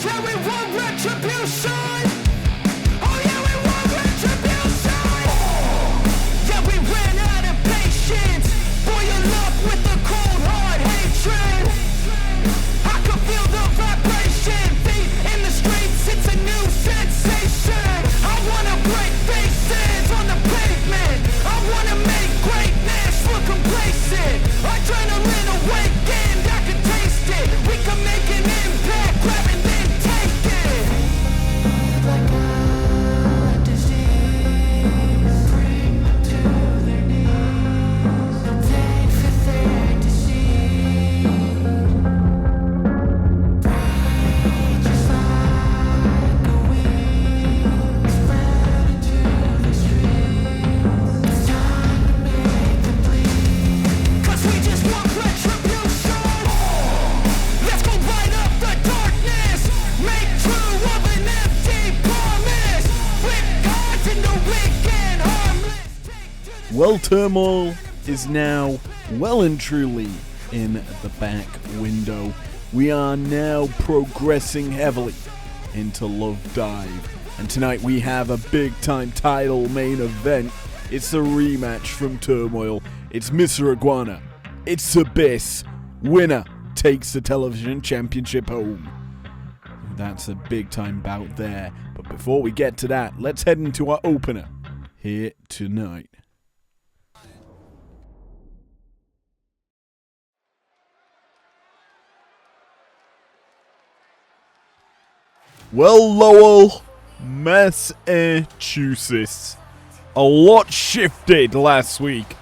Yeah, we want retribution. Oh yeah, we want retribution. Yeah, we ran out of patience. Boil up with the cold hard hatred. I can feel the vibration. Feet in the streets, it's a new sensation. I wanna break faces on the pavement. I wanna make greatness look complacent. Adrenaline awakened, I can taste it. We can make an impact, grab and then take it. Like a disease, bring them to their knees. Pain for their disease. Breathe just like a weed, spread into the streets. It's time to make them bleed. 'Cause we just want retribution. Let's go light up the darkness. Make true of an empty promise. Flip cards in the weekend, harmless. Take to the Well, Turmoil is now well and truly in the back window. We are now progressing heavily into Love Dive. And tonight we have a big time title main event. It's a rematch from Turmoil. It's Mr. Iguana. It's Abyss. Winner takes the television championship home. That's a big time bout there. But before we get to that, let's head into our opener here tonight. Well, Lowell, Massachusetts. A lot shifted last week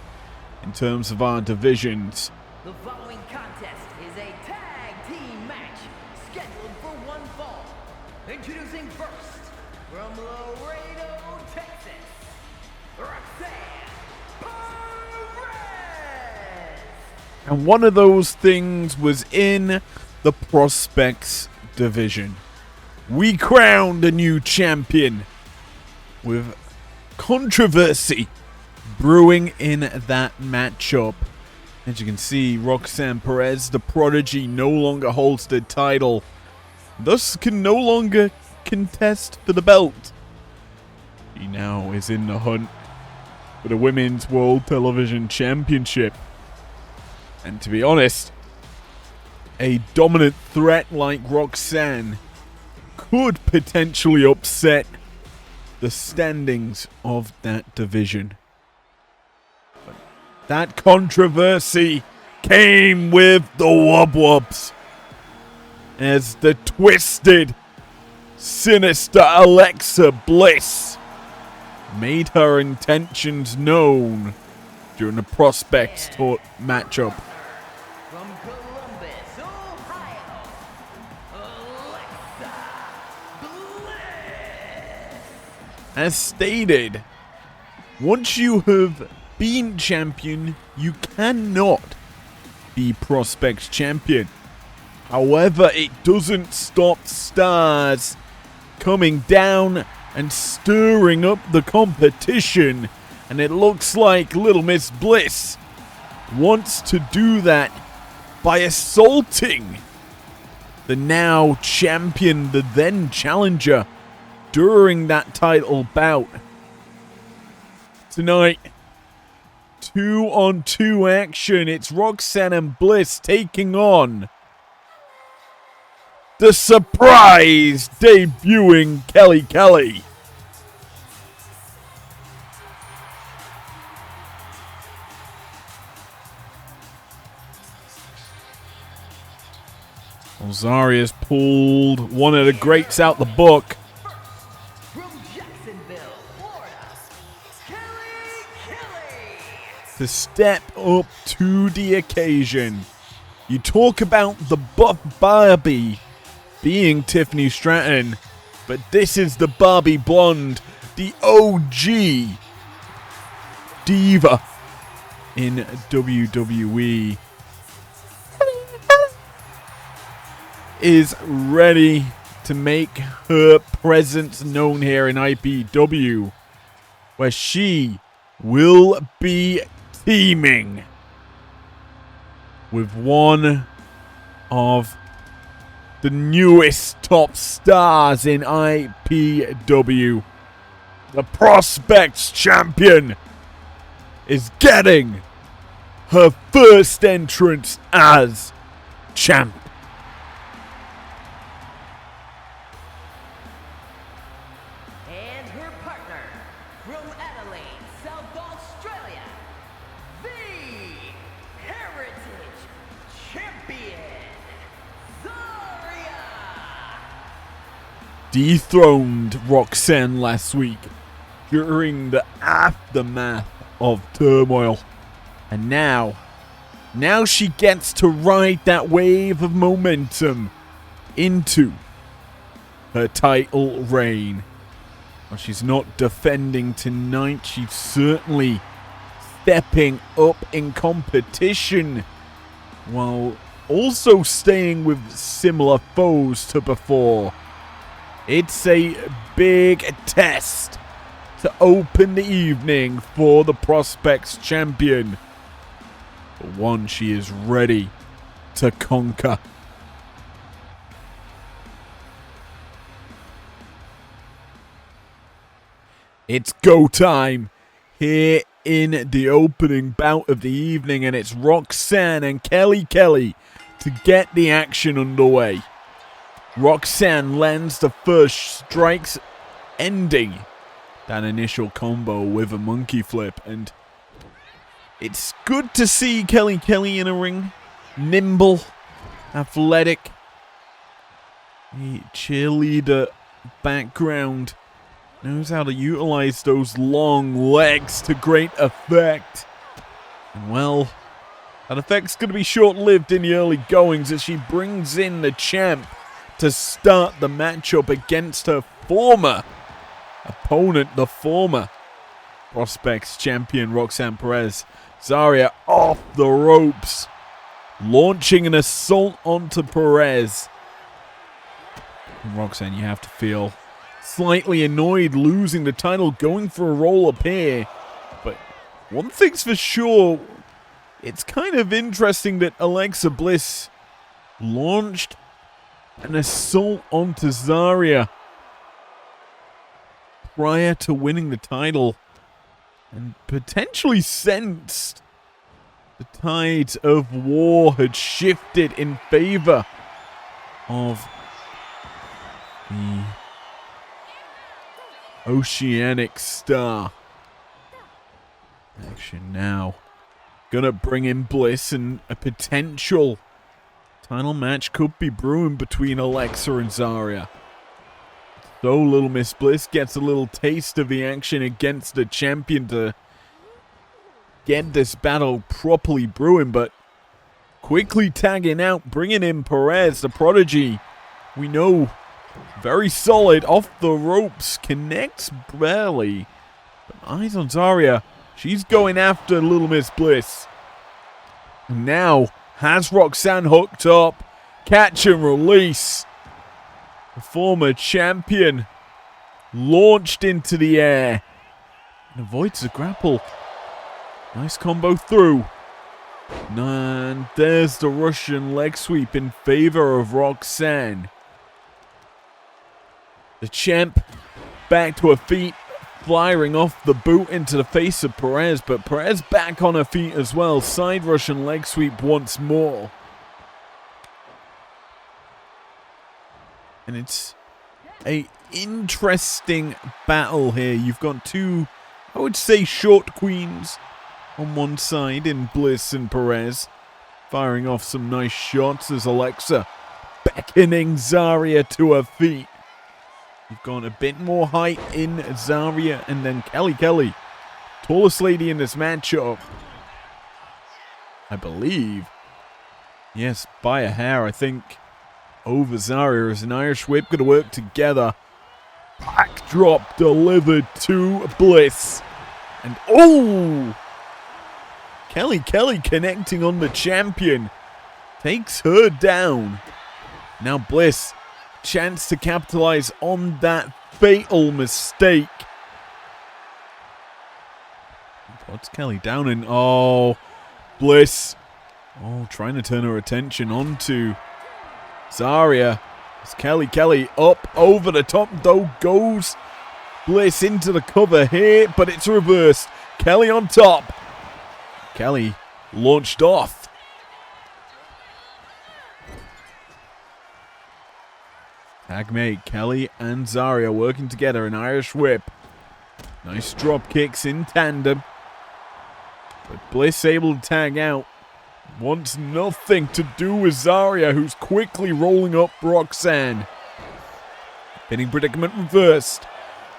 in terms of our divisions. The following contest is a tag team match scheduled for one fall. Introducing first, from Laredo, Texas, Roxanne Perez. And one of those things was in the Prospects division. We crowned a new champion with controversy brewing in that matchup. As you can see, Roxanne Perez, the prodigy, no longer holds the title, thus can no longer contest for the belt. He now is in the hunt for the Women's World Television Championship. And to be honest, a dominant threat like Roxanne could potentially upset the standings of that division. But that controversy came with the Wub Wubs as the twisted, sinister Alexa Bliss made her intentions known during the Prospects matchup. From Columbus, Ohio, Alexa Bliss. As stated, once you have been champion, you cannot be Prospects champion. However, it doesn't stop stars coming down and stirring up the competition. And it looks like Little Miss Bliss wants to do that by assaulting the now champion, the then challenger, during that title bout. Tonight, 2-on-2 action. It's Roxanne and Bliss taking on the surprise debuting Kelly Kelly. Zaria's pulled one of the greats out the book. From Jacksonville, Florida, Kelly Kelly. To step up to the occasion. You talk about the buff Barbie being Tiffany Stratton, but this is the Barbie Blonde, the OG diva in WWE, is ready to make her presence known here in IPW, where she will be teaming with one of the newest top stars in IPW. The Prospects champion is getting her first entrance as champ. And her partner from Adelaide, South Australia, the Heritage Champion, Zarya. Dethroned Roxanne last week during the aftermath of turmoil. And now she gets to ride that wave of momentum into her title reign. Well, she's not defending tonight. She's certainly stepping up in competition while also staying with similar foes to before. It's a big test to open the evening for the Prospects champion. But one she is ready to conquer. It's go time here in the opening bout of the evening, and it's Roxanne and Kelly Kelly to get the action underway. Roxanne lands the first strikes, ending that initial combo with a monkey flip, and it's good to see Kelly Kelly in a ring. Nimble, athletic, a cheerleader background, knows how to utilize those long legs to great effect. And well, that effect's going to be short-lived in the early goings as she brings in the champ to start the matchup against her former opponent, the former Prospects champion Roxanne Perez. Zarya off the ropes, launching an assault onto Perez. And Roxanne, you have to feel slightly annoyed losing the title, going for a roll-up here. But one thing's for sure, it's kind of interesting that Alexa Bliss launched an assault onto Zarya prior to winning the title and potentially sensed the tides of war had shifted in favor of the Oceanic star. Action now. Gonna bring in Bliss, and a potential title match could be brewing between Alexa and Zarya. So Little Miss Bliss gets a little taste of the action against the champion to get this battle properly brewing, but quickly tagging out, bringing in Perez, the prodigy. We know, very solid, off the ropes, connects barely. But eyes on Zarya, she's going after Little Miss Bliss. And now has Roxanne hooked up, catch and release. The former champion launched into the air and avoids the grapple. Nice combo through. And there's the Russian leg sweep in favor of Roxanne. The champ back to her feet, firing off the boot into the face of Perez, but Perez back on her feet as well. Side Russian leg sweep once more. And it's a interesting battle here. You've got two, I would say, short queens on one side in Bliss and Perez, firing off some nice shots as Alexa beckoning Zarya to her feet. You've got a bit more height in Zarya, and then Kelly Kelly, tallest lady in this matchup, I believe. Yes, by a hair, I think. Over Zarya as an Irish whip going to work together. Backdrop delivered to Bliss. And oh! Kelly Kelly connecting on the champion. Takes her down. Now Bliss, chance to capitalize on that fatal mistake. Puts Kelly down, and oh, Bliss. Oh, trying to turn her attention onto Zarya. It's Kelly up over the top, though, goes Bliss into the cover here, but it's reversed. Kelly on top. Kelly launched off. Tag mate, Kelly and Zarya working together, an Irish whip. Nice drop kicks in tandem. But Bliss able to tag out. Wants nothing to do with Zarya, who's quickly rolling up Roxanne. Pinning predicament reversed.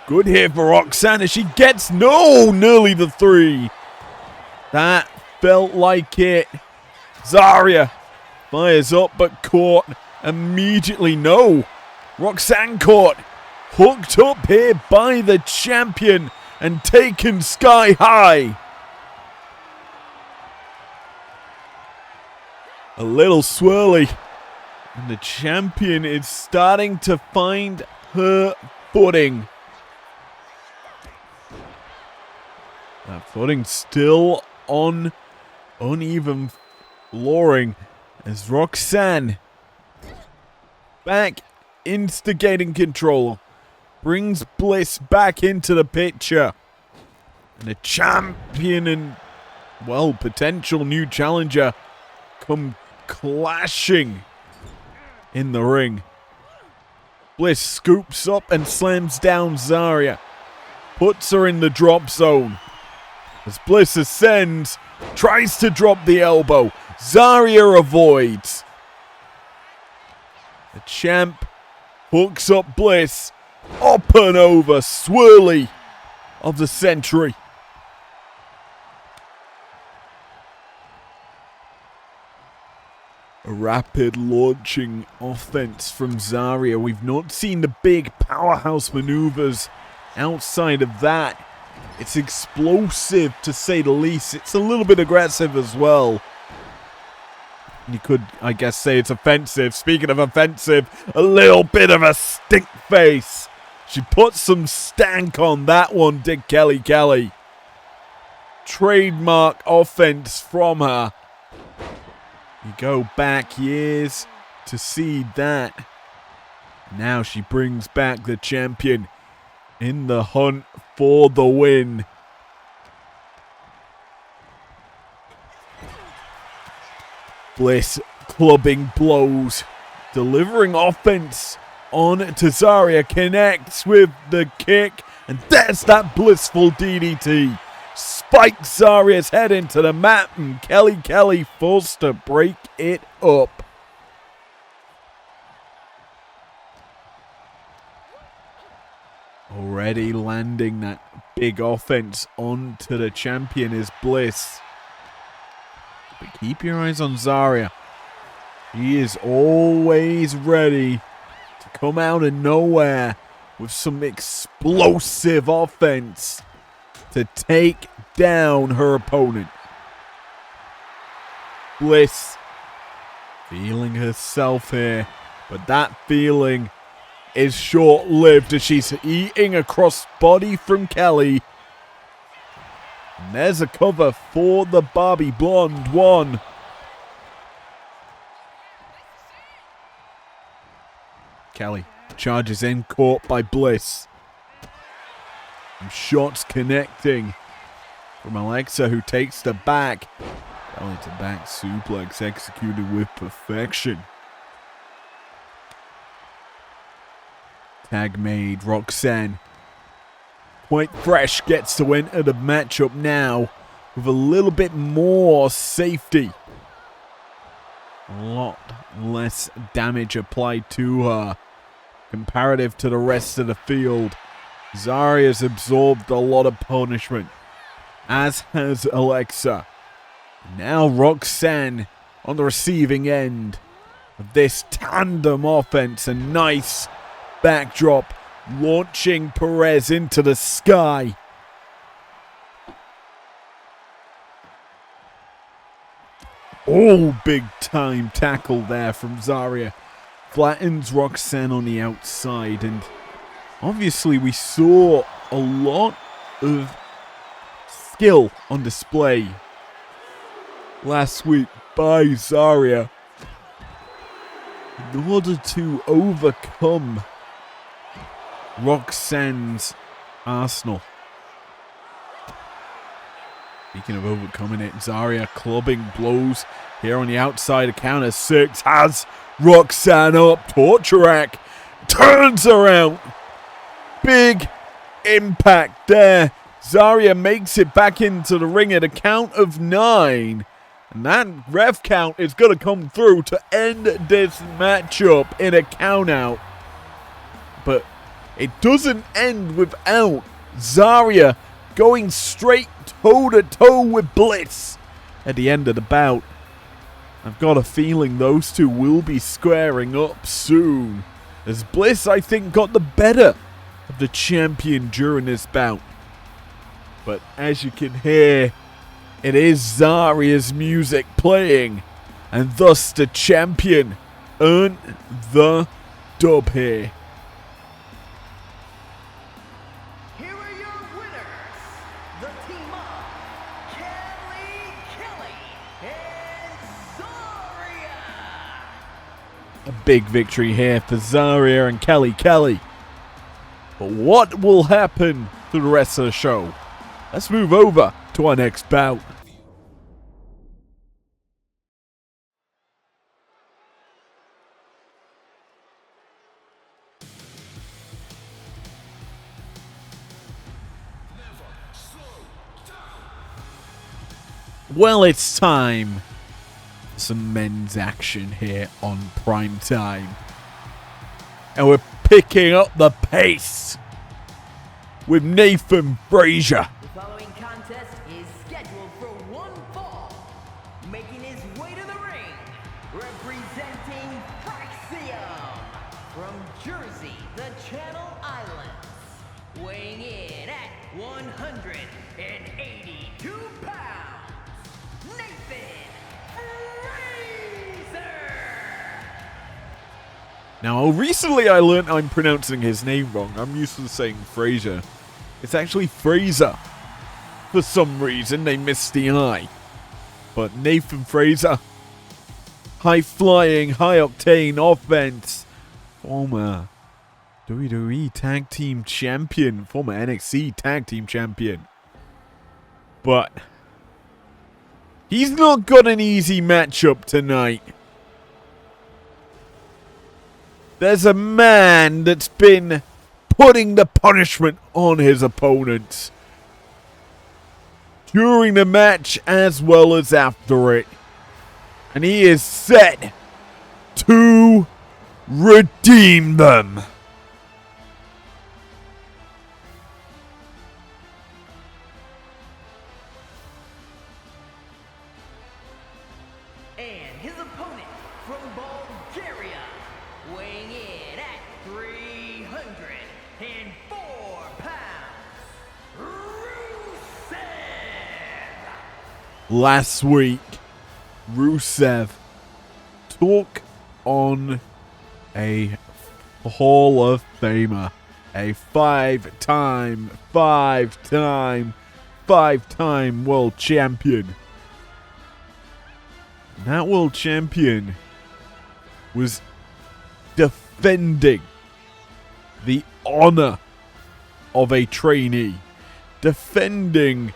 Good hit for Roxanne as she gets nearly the 3. That felt like it. Zarya fires up but caught immediately. No. Roxanne caught. Hooked up here by the champion and taken sky high. A little swirly. And the champion is starting to find her footing. That footing still on uneven flooring as Roxanne back instigating control. Brings Bliss back into the picture. And the champion and, well, potential new challenger come clashing in the ring. Bliss scoops up and slams down Zarya. Puts her in the drop zone. As Bliss ascends, tries to drop the elbow. Zarya avoids. The champ hooks up Bliss. Up and over, swirly of the century. A rapid launching offense from Zarya. We've not seen the big powerhouse maneuvers outside of that. It's explosive to say the least. It's a little bit aggressive as well. You could, I guess, say it's offensive. Speaking of offensive, a little bit of a stink face. She put some stank on that one, did Kelly. Trademark offense from her. You go back years to see that. Now she brings back the champion in the hunt for the win. Bliss clubbing blows, delivering offense on to Zarya, connects with the kick, and there's that blissful DDT. Spikes Zarya's head into the mat, and Kelly forced to break it up. Already landing that big offense onto the champion is Bliss. But keep your eyes on Zarya. He is always ready to come out of nowhere with some explosive offense to take down her opponent. Bliss feeling herself here, but that feeling is short-lived as she's eating a crossbody from Kelly. And there's a cover for the Barbie Blonde one. Kelly charges in, caught by Bliss. And shots connecting from Alexa, who takes the back. Belly to back suplex executed with perfection. Tag made. Roxanne, quite fresh, gets to enter the matchup now with a little bit more safety. A lot less damage applied to her comparative to the rest of the field. Zarya's absorbed a lot of punishment, as has Alexa. Now Roxanne on the receiving end of this tandem offense. A nice backdrop, launching Perez into the sky. Oh, big time tackle there from Zarya. Flattens Roxanne on the outside, and obviously we saw a lot of skill on display last week by Zarya. in order to overcome Roxanne's Arsenal. Speaking of overcoming it, Zarya clubbing blows here on the outside of counter 6. Has Roxanne up. Torture rack. Turns around. Big impact there. Zarya makes it back into the ring at a count of 9. And that ref count is going to come through to end this matchup in a count out. But it doesn't end without Zarya going straight toe-to-toe with Bliss at the end of the bout. I've got a feeling those two will be squaring up soon, as Bliss, I think, got the better of the champion during this bout. But as you can hear, it is Zarya's music playing, and thus the champion earned the dub here. Here are your winners, the team of Kelly and Zarya. A big victory here for Zarya and Kelly. But what will happen to the rest of the show? Let's move over to our next bout. Well, it's time for some men's action here on Primetime. And we're picking up the pace with Nathan Frazier. The following contest is scheduled for one fall. Making his way to the ring, representing Praxium from Jersey, the Channel Islands. Weighing in at 182 pounds, Nathan Frazier. Now, recently I learned I'm pronouncing his name wrong. I'm used to saying Frazier. It's actually Fraser. For some reason, they missed the I. But Nathan Frazier, high-flying, high-octane offense, former WWE Tag Team Champion, former NXT Tag Team Champion. But he's not got an easy matchup tonight. There's a man that's been putting the punishment on his opponents during the match as well as after it. And he is set to redeem them. And his opponent from Bulgaria, weighing in at 304 pounds, Rusev. Last week, Rusev took on a Hall of Famer, a five-time world champion. And that world champion was defending the honor of a trainee, defending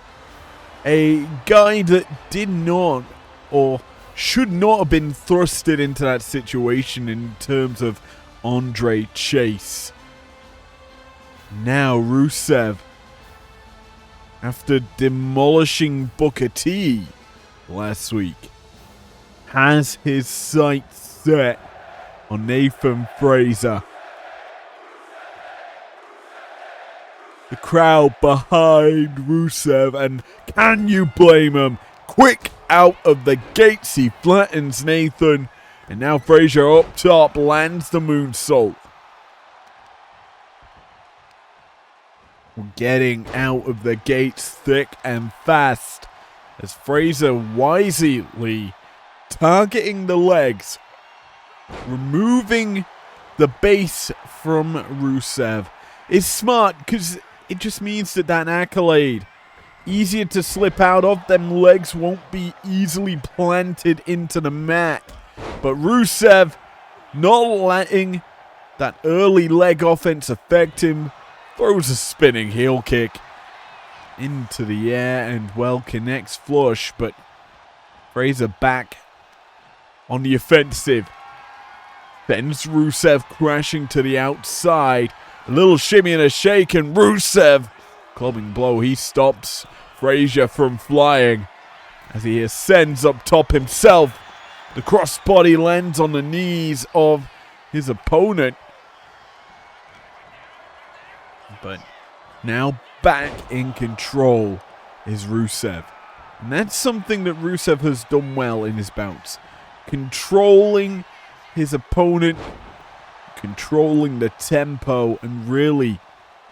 a guy that did not or should not have been thrusted into that situation in terms of Andre Chase. Now Rusev, after demolishing Booker T last week, has his sights set on Nathan Frazier. The crowd behind Rusev, and can you blame him? Quick out of the gates, he flattens Nathan, and now Frazier up top lands the moonsault. We're getting out of the gates thick and fast as Frazier wisely targeting the legs, removing the base from Rusev. Is smart because it just means that accolade, easier to slip out of, them legs won't be easily planted into the mat. But Rusev not letting that early leg offense affect him. Throws a spinning heel kick into the air and, well, connects flush, but Fraser back on the offensive. Sends Rusev crashing to the outside. A little shimmy and a shake, and Rusev, clubbing blow, he stops Fraser from flying as he ascends up top himself. The crossbody lands on the knees of his opponent. But now back in control is Rusev. And that's something that Rusev has done well in his bouts. Controlling his opponent, controlling the tempo, and really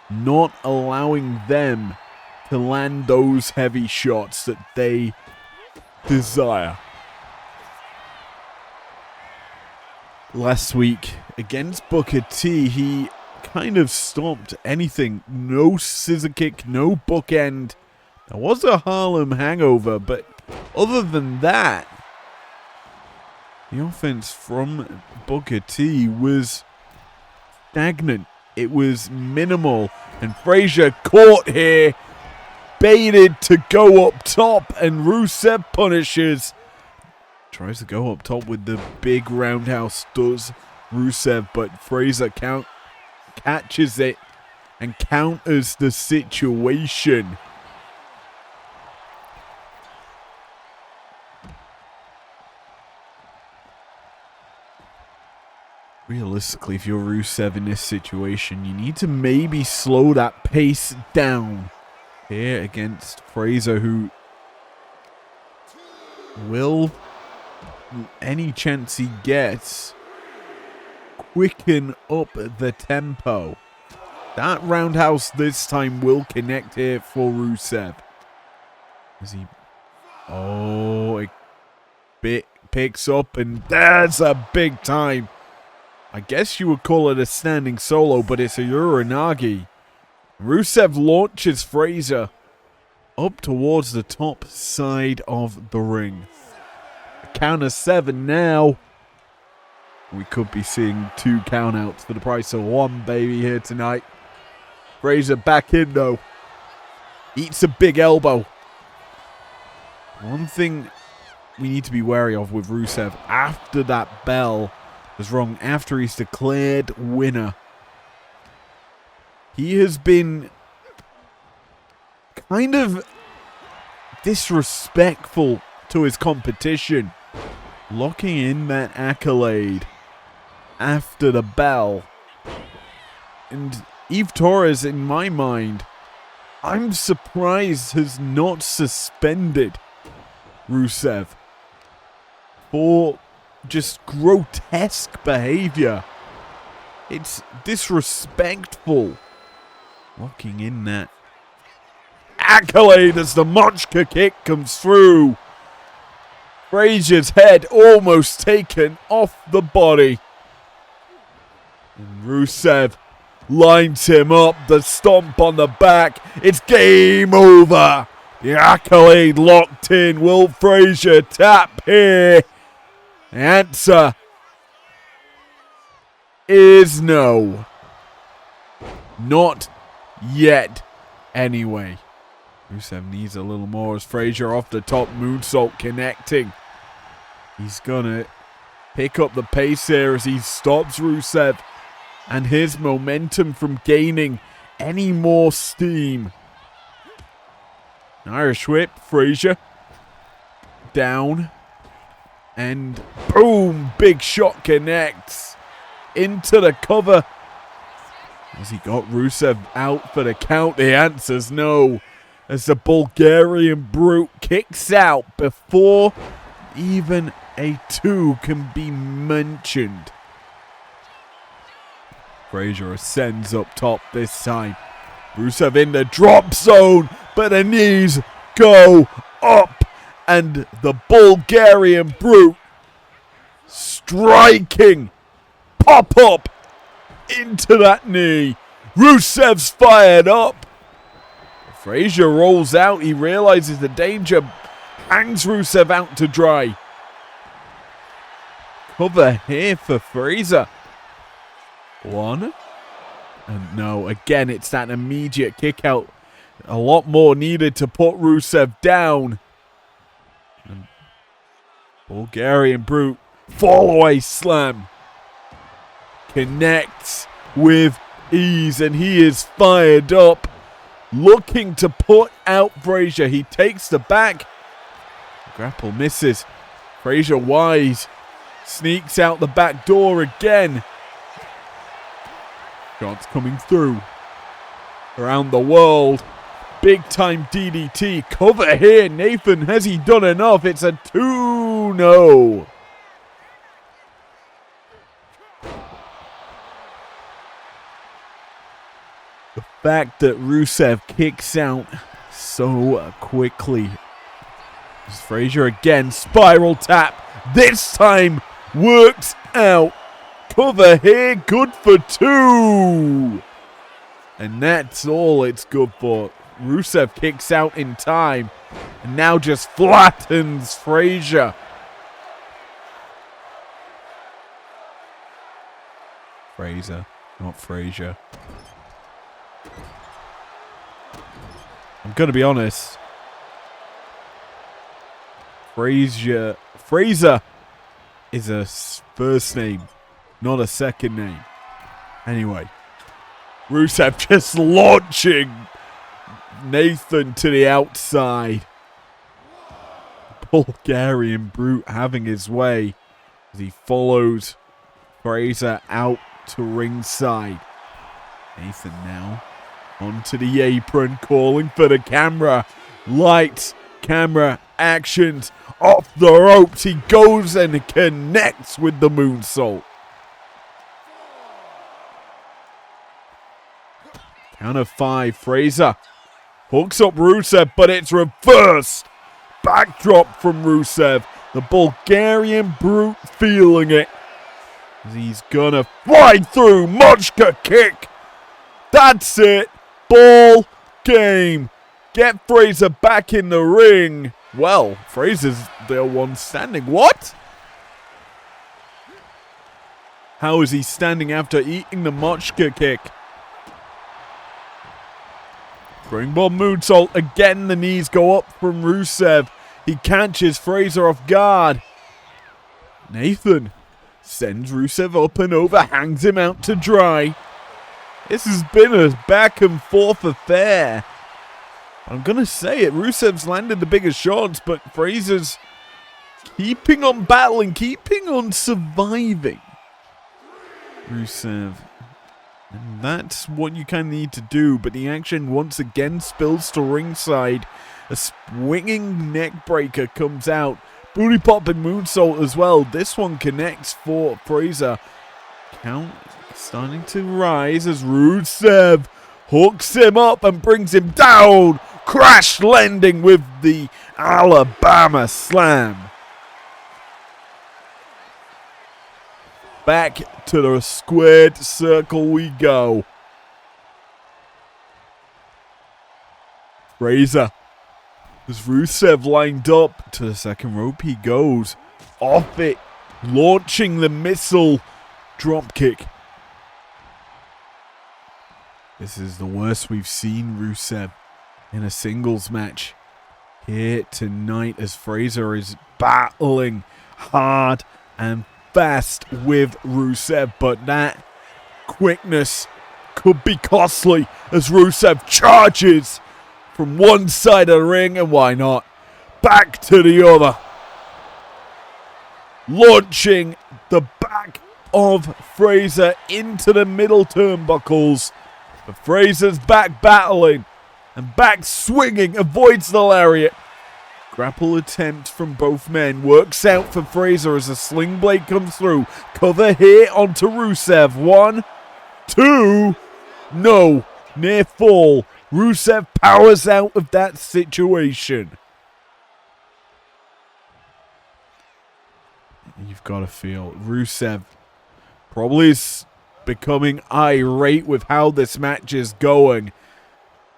not allowing them to land those heavy shots that they desire. Last week against Booker T, he kind of stopped anything. No scissor kick, no bookend. There was a Harlem hangover, but other than that, the offense from Booker T was stagnant. It was minimal, and Fraser caught here, baited to go up top, and Rusev punishes. Tries to go up top with the big roundhouse, does Rusev, but Fraser catches it and counters the situation. Realistically, if you're Rusev in this situation, you need to maybe slow that pace down here against Fraser, who will, any chance he gets, quicken up the tempo. That roundhouse this time will connect here for Rusev. As he, it picks up, and that's a big time. I guess you would call it a standing solo, but it's a Uranagi. Rusev launches Fraser up towards the top side of the ring. A count of 7 now. We could be seeing 2 countouts for the price of 1, baby, here tonight. Fraser back in, though. Eats a big elbow. One thing we need to be wary of with Rusev after that bell was rung, after he's declared winner, he has been kind of disrespectful to his competition, locking in that accolade after the bell. And Eve Torres, in my mind, I'm surprised has not suspended Rusev for just grotesque behavior. It's disrespectful. Locking in that accolade as the Mochka kick comes through. Fraser's head almost taken off the body. And Rusev lines him up, the stomp on the back. It's game over. The accolade locked in. Will Fraser tap here? The answer is no. Not yet, anyway. Rusev needs a little more as Fraser off the top, moonsault connecting. He's gonna pick up the pace here as he stops Rusev and his momentum from gaining any more steam. Irish whip, Fraser down. And boom, big shot connects into the cover. Has he got Rusev out for the count? The answer's no, as the Bulgarian Brute kicks out before even a 2 can be mentioned. Fraser ascends up top this time. Rusev in the drop zone, but the knees go up. And the Bulgarian Brute striking pop up into that knee. Rusev's fired up. Fraser rolls out. He realizes the danger. Hangs Rusev out to dry. cover here for Fraser. One. And no, again, it's that immediate kick out. A lot more needed to put Rusev down. And Bulgarian Brute. Fall away slam. Connects with ease, and he is fired up. Looking to put out Fraser. He takes the back. Grapple misses. Fraser wise. Sneaks out the back door again. Shots coming through. Around the world. Big time DDT. Cover here. Nathan, has he done enough? It's a 2-0. The fact that Rusev kicks out so quickly. Fraser again. Spiral tap. This time works out. Cover here. Good for 2. And that's all it's good for. Rusev kicks out in time. And now just flattens Fraser. Fraser, not Fraser. I'm going to be honest. Fraser is a first name, not a second name. Anyway, Rusev just launching Nathan to the outside. Bulgarian Brute having his way as he follows Fraser out to ringside. Nathan now onto the apron, calling for the camera. Lights, camera, actions, off the ropes. He goes and connects with the moonsault. Count of 5, Fraser hooks up Rusev, but it's reversed. Backdrop from Rusev. The Bulgarian Brute feeling it. He's gonna fly through. Mochka kick. That's it. Ball game. Get Fraser back in the ring. Well, Fraser's the one standing. What? How is he standing after eating the Mochka kick? Springboard moonsault. Again, the knees go up from Rusev. He catches Fraser off guard. Nathan sends Rusev up and over, hangs him out to dry. This has been a back and forth affair. I'm going to say it. Rusev's landed the bigger shots, but Fraser's keeping on battling, keeping on surviving. Rusev. And that's what you kind of need to do, but the action once again spills to ringside. A swinging neck breaker comes out. Booty popping moonsault as well. This one connects for Fraser. Count starting to rise as Rusev hooks him up and brings him down. Crash landing with the Alabama slam. Back to the squared circle we go. Fraser. As Rusev lined up to the second rope, he goes off it, launching the missile dropkick. This is the worst we've seen Rusev in a singles match here tonight as Fraser is battling hard and fast with Rusev, but that quickness could be costly as Rusev charges from one side of the ring, and why not? Back to the other. Launching the back of Fraser into the middle turnbuckles. But Fraser's back battling and back swinging, avoids the lariat. Grapple attempt from both men works out for Fraser as a sling blade comes through. Cover here onto Rusev. 1, 2, no, near fall. Rusev powers out of that situation. You've got to feel Rusev probably is becoming irate with how this match is going.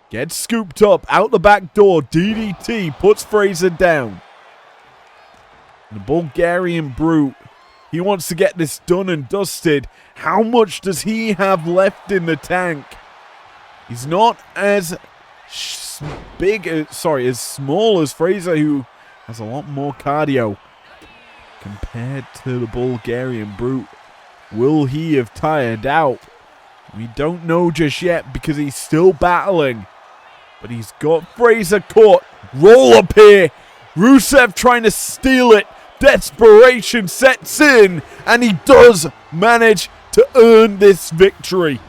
Gets scooped up out the back door. DDT puts Fraser down. The Bulgarian Brute He wants to get this done and dusted. How much does he have left in the tank? He's not as as small as Fraser, who has a lot more cardio compared to the Bulgarian Brute. Will he have tired out? We don't know just yet because he's still battling. But he's got Fraser caught. Roll up here. Rusev trying to steal it. Desperation sets in. And he does manage to earn this victory.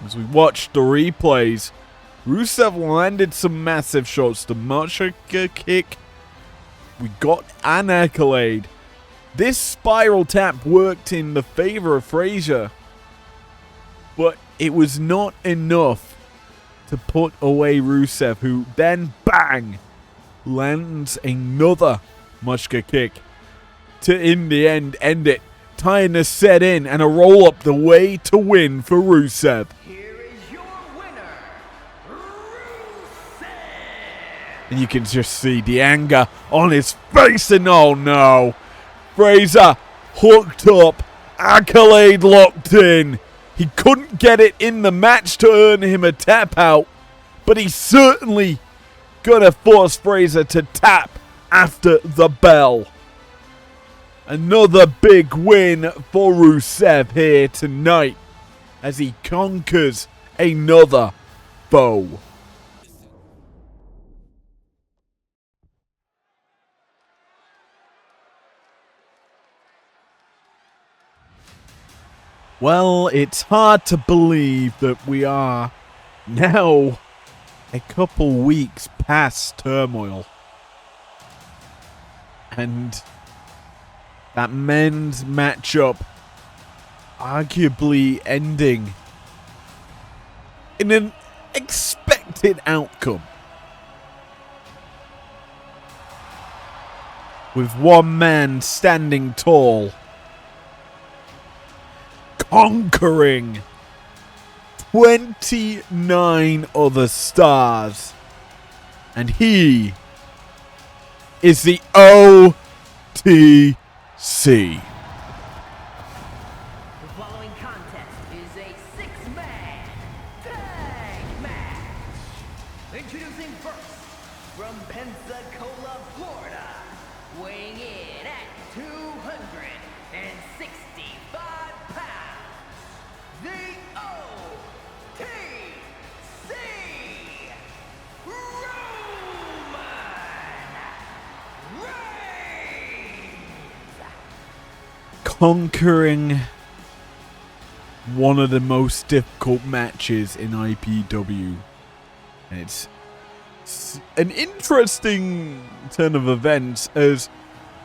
As we watch the replays, Rusev landed some massive shots. The Machka kick. We got an accolade. This spiral tap worked in the favor of Fraser. But it was not enough to put away Rusev, who then, bang, lands another Machka kick to, in the end it. Tiredness set in, and a roll-up the way to win for Rusev. Here is your winner, Rusev! And you can just see the anger on his face, and oh no. Fraser hooked up, accolade locked in. He couldn't get it in the match to earn him a tap out, but he's certainly gonna force Fraser to tap after the bell. Another big win for Rusev here tonight as he conquers another foe. Well, it's hard to believe that we are now a couple weeks past Turmoil. And that men's matchup arguably ending in an expected outcome. With one man standing tall, conquering 29 other stars. And he is the OTC. The following contest is a six-man tag match. Introducing first, from Pensacola, Florida, weighing in at 265 pounds, the OTC, Roman Reigns. Conquering one of the most difficult matches in IPW. And it's an interesting turn of events, as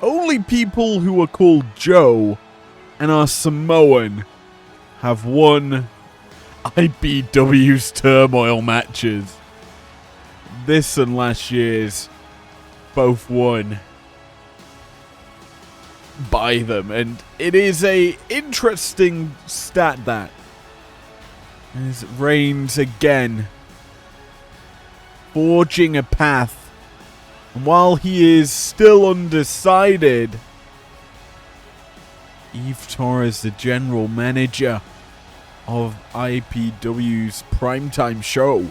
only people who are called Joe and are Samoan have won IPW's Turmoil matches. This and last year's both won by them, and it is a interesting stat that as Reigns again forging a path, and while he is still undecided, Eve Torres, the general manager of IPW's Primetime show,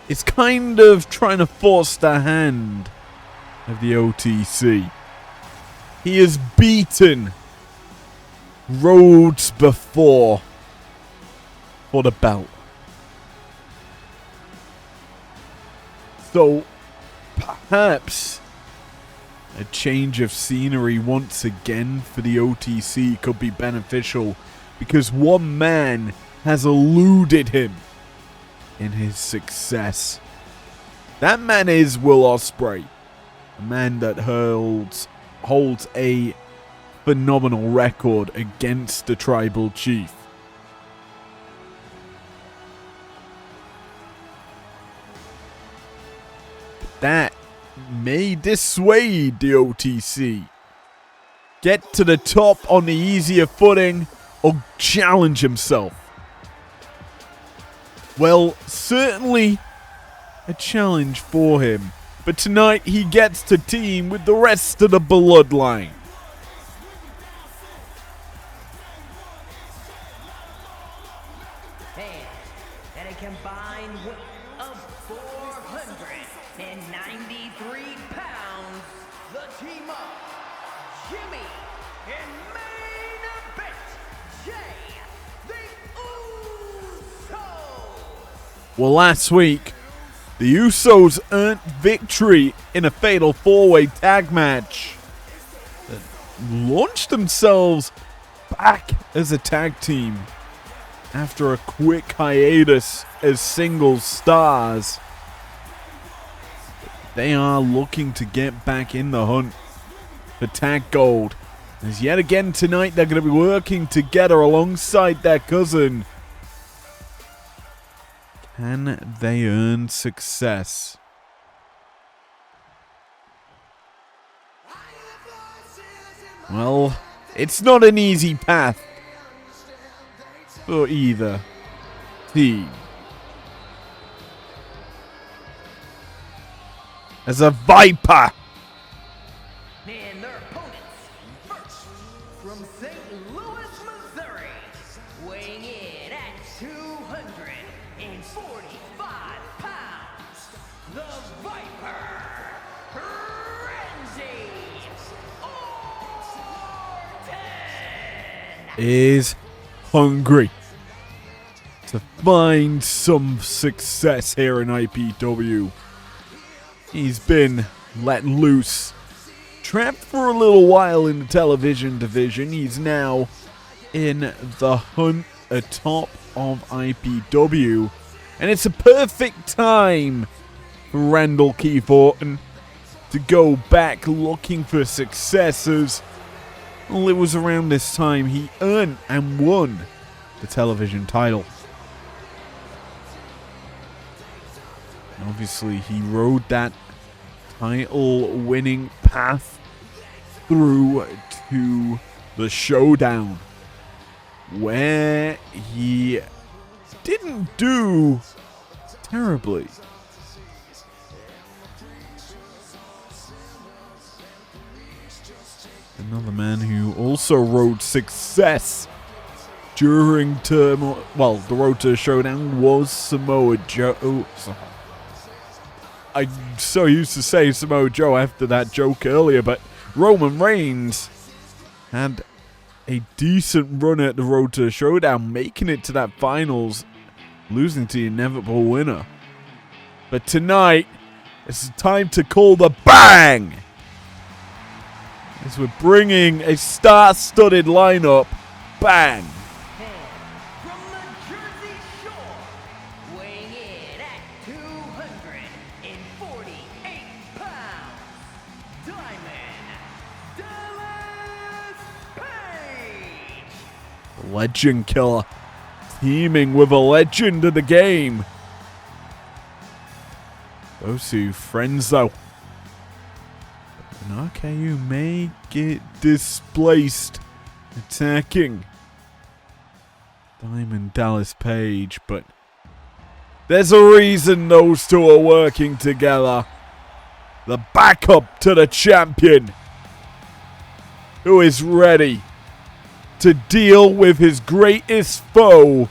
is kind of trying to force the hand of the OTC. He has beaten Rhodes before for the belt. So perhaps a change of scenery once again for the OTC could be beneficial, because one man has eluded him in his success. That man is Will Ospreay, a man that holds a phenomenal record against the Tribal Chief. That may dissuade the OTC. Get to the top on the easier footing or challenge himself. Well, certainly a challenge for him but tonight he gets to team with the rest of the bloodline. And a combined weight of 493 pounds, the team up, Jimmy, and main event, Jay, the Usos. Well, last week, the Usos earned victory in a fatal four-way tag match that launched themselves back as a tag team after a quick hiatus as single stars. They are looking to get back in the hunt for tag gold, as yet again tonight they're going to be working together alongside their cousin. Can they earn success? Well, it's not an easy path for either team. As a Viper, And their opponents, first, from St. Louis, Missouri, weighing in at 245 pounds, the Viper, Randy Orton. is hungry to find some success here in IPW. He's been let loose, trapped for a little while in the television division. He's now in the hunt atop of IPW, and it's a perfect time for Randall Keith Orton to go back looking for successors. Well, it was around this time he earned and won the television title. And obviously, he rode that title-winning path through to the showdown, where he didn't do terribly. Another man who also rode success during the road to the showdown was Samoa Joe. I'm so used to saying Samoa Joe after that joke earlier, but Roman Reigns had a decent run at the road to the showdown, making it to that finals, losing to the inevitable winner. But tonight, it's time to call the bang! As we're bringing a star-studded lineup, bang! From the Jersey Shore, weighing in at 248 pounds, Diamond Dallas Page. Legend killer, teaming with a legend of the game. Those two friends, though. And RKU may get displaced attacking Diamond Dallas Page, but there's a reason those two are working together. The backup to the champion, who is ready to deal with his greatest foe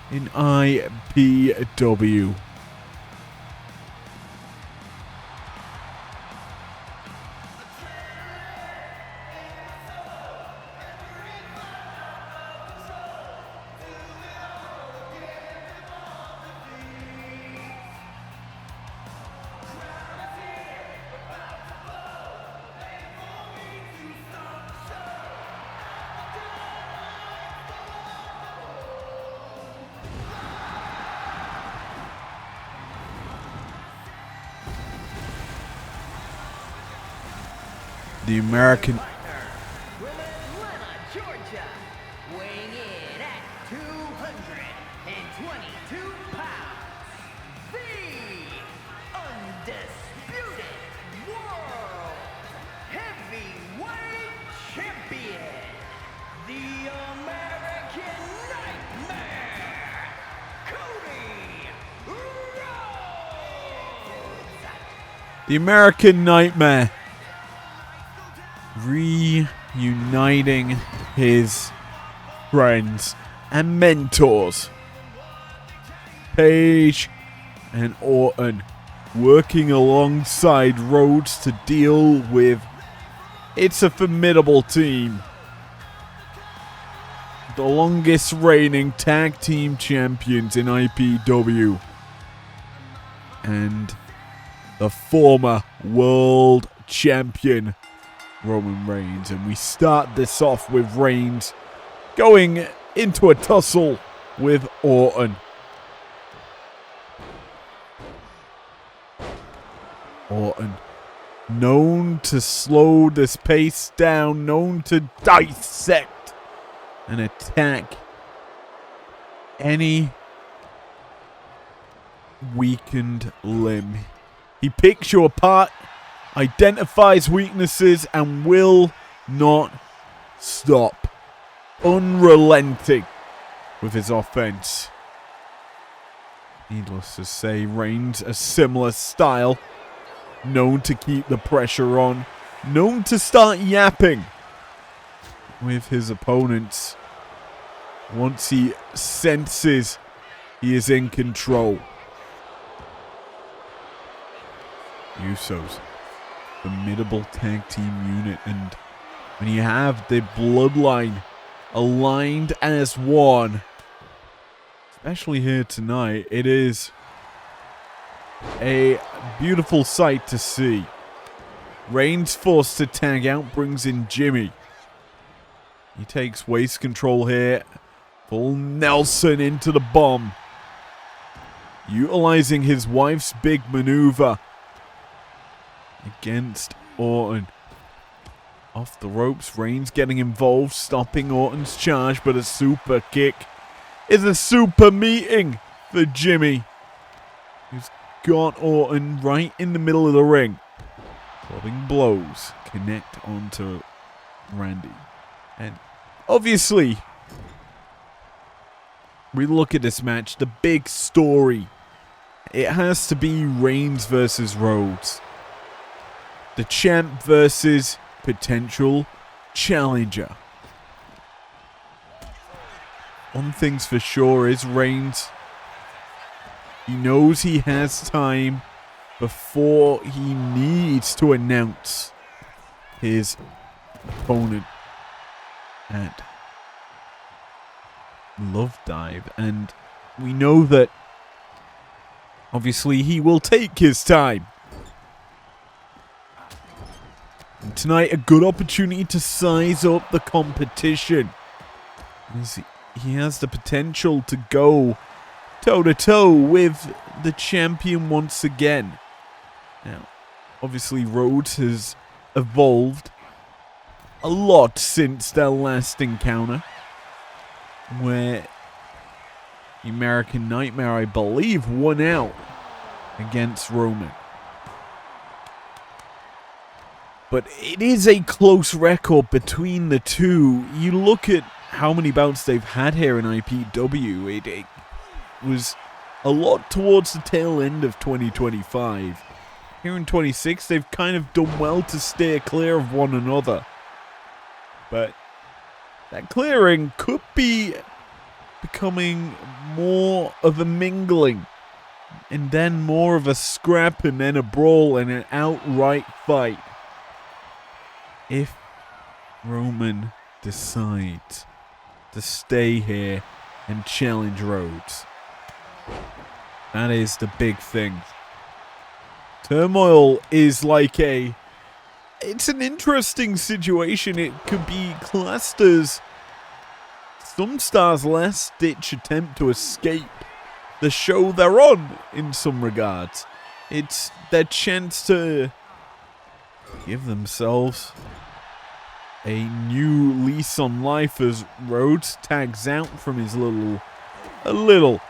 in IPW. The American From Atlanta, Georgia, weighing in at 222 pounds, the undisputed world heavyweight champion, the American Nightmare, Cody Rhodes. The American Nightmare reuniting his friends and mentors. Page and Orton working alongside Rhodes to deal with. It's a formidable team. The longest reigning tag team champions in IPW. And the former world champion Roman Reigns. And we start this off with Reigns going into a tussle with Orton. Orton, known to slow this pace down, known to dissect and attack any weakened limb. He picks you apart, identifies weaknesses, and will not stop. Unrelenting with his offense. Needless to say, Reigns a similar style. Known to keep the pressure on. Known to start yapping with his opponents once he senses he is in control. Usos, formidable tag team unit, and when you have the bloodline aligned as one, especially here tonight, it is a beautiful sight to see. Reigns forced to tag out, brings in Jimmy. He takes waist control here. Full Nelson into the bomb. Utilizing his wife's big maneuver against Orton. Off the ropes, Reigns getting involved, stopping Orton's charge, but a super kick is a super meeting for Jimmy, who's got Orton right in the middle of the ring. Clubbing blows connect onto Randy. And obviously, we look at this match, the big story. It has to be Reigns versus Rhodes. The champ versus potential challenger. One thing's for sure is Reigns, he knows he has time before he needs to announce his opponent at Love Dive. And we know that obviously he will take his time. And tonight, a good opportunity to size up the competition. As he has the potential to go toe-to-toe with the champion once again. Now, obviously, Rhodes has evolved a lot since their last encounter, where the American Nightmare, I believe, won out against Roman. But it is a close record between the two. You look at how many bouts they've had here in IPW, it was a lot towards the tail end of 2025. Here in 26, they've kind of done well to steer clear of one another. But that clearing could be becoming more of a mingling, and then more of a scrap, and then a brawl, and an outright fight. If Roman decides to stay here and challenge Rhodes. That is the big thing. Turmoil is like it's an interesting situation. It could be classed as some stars' last-ditch attempt to escape the show they're on in some regards. It's their chance to give themselves a new lease on life as Rhodes tags out from his little battle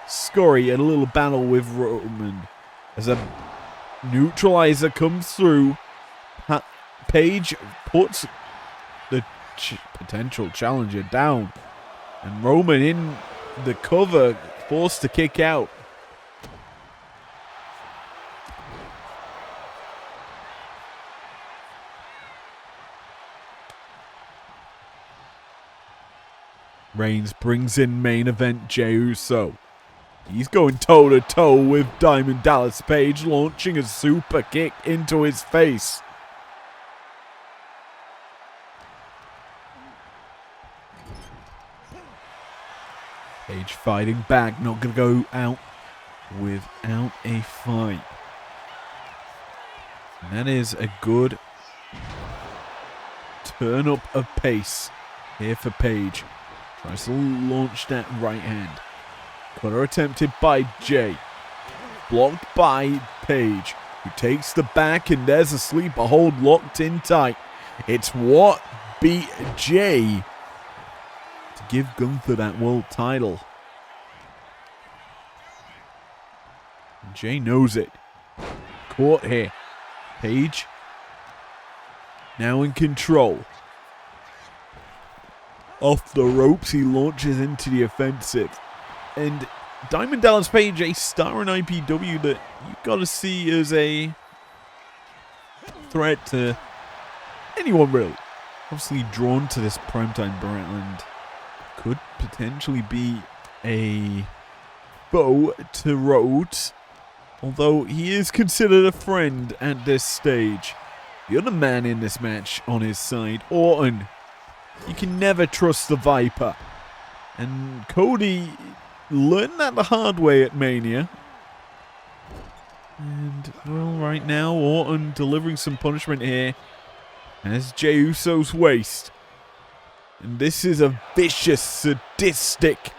with Roman. As a neutralizer comes through, Page puts the potential challenger down, and Roman in the cover, forced to kick out. Reigns brings in main event Jey Uso. He's going toe-to-toe with Diamond Dallas Page, launching a super kick into his face. Page fighting back, not going to go out without a fight. And that is a good turn up of pace here for Page. Tries to launch that right hand. Cutter attempted by Jey. Blocked by Page, who takes the back, and there's a sleeper hold locked in tight. It's what beat Jey to give Gunther that world title. And Jey knows it. Caught here. Page now in control. Off the ropes, he launches into the offensive. And Diamond Dallas Page, a star in IPW that you've got to see as a threat to anyone really. Obviously drawn to this Primetime brand. Could potentially be a foe to Rhodes. Although he is considered a friend at this stage. The other man in this match on his side, Orton. You can never trust the Viper. And Cody learned that the hard way at Mania. And, well, right now, Orton delivering some punishment here. As Jey Uso's waist. And this is a vicious, sadistic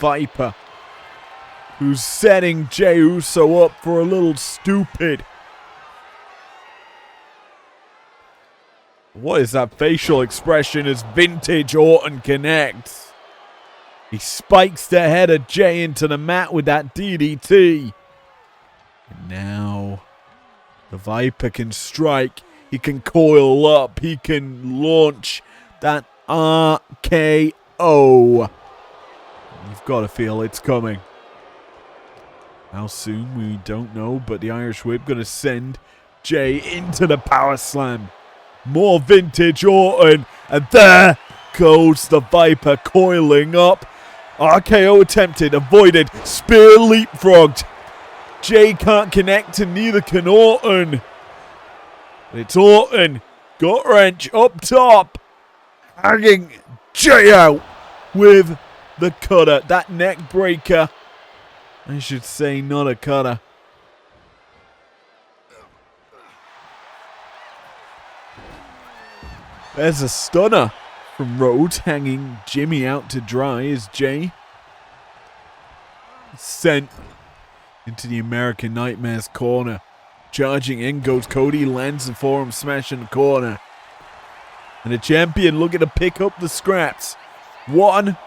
Viper who's setting Jey Uso up for a little stupid. What is that facial expression as vintage Orton connects? He spikes the head of Jey into the mat with that DDT. And now the Viper can strike. He can coil up. He can launch that RKO. You've got to feel it's coming. How soon, we don't know, but the Irish Whip going to send Jey into the power slam. More vintage Orton, and there goes the Viper coiling up. RKO attempted, avoided, spear leapfrogged. Jey can't connect, and neither can Orton. It's Orton, gut wrench up top, hanging Jey out with the cutter, that neck breaker. I should say, not a cutter. There's a stunner from Rhodes, hanging Jimmy out to dry as Jey sent into the American Nightmare's corner. Charging in goes Cody, lands the forearm smash in the corner. And the champion looking to pick up the scraps. 1,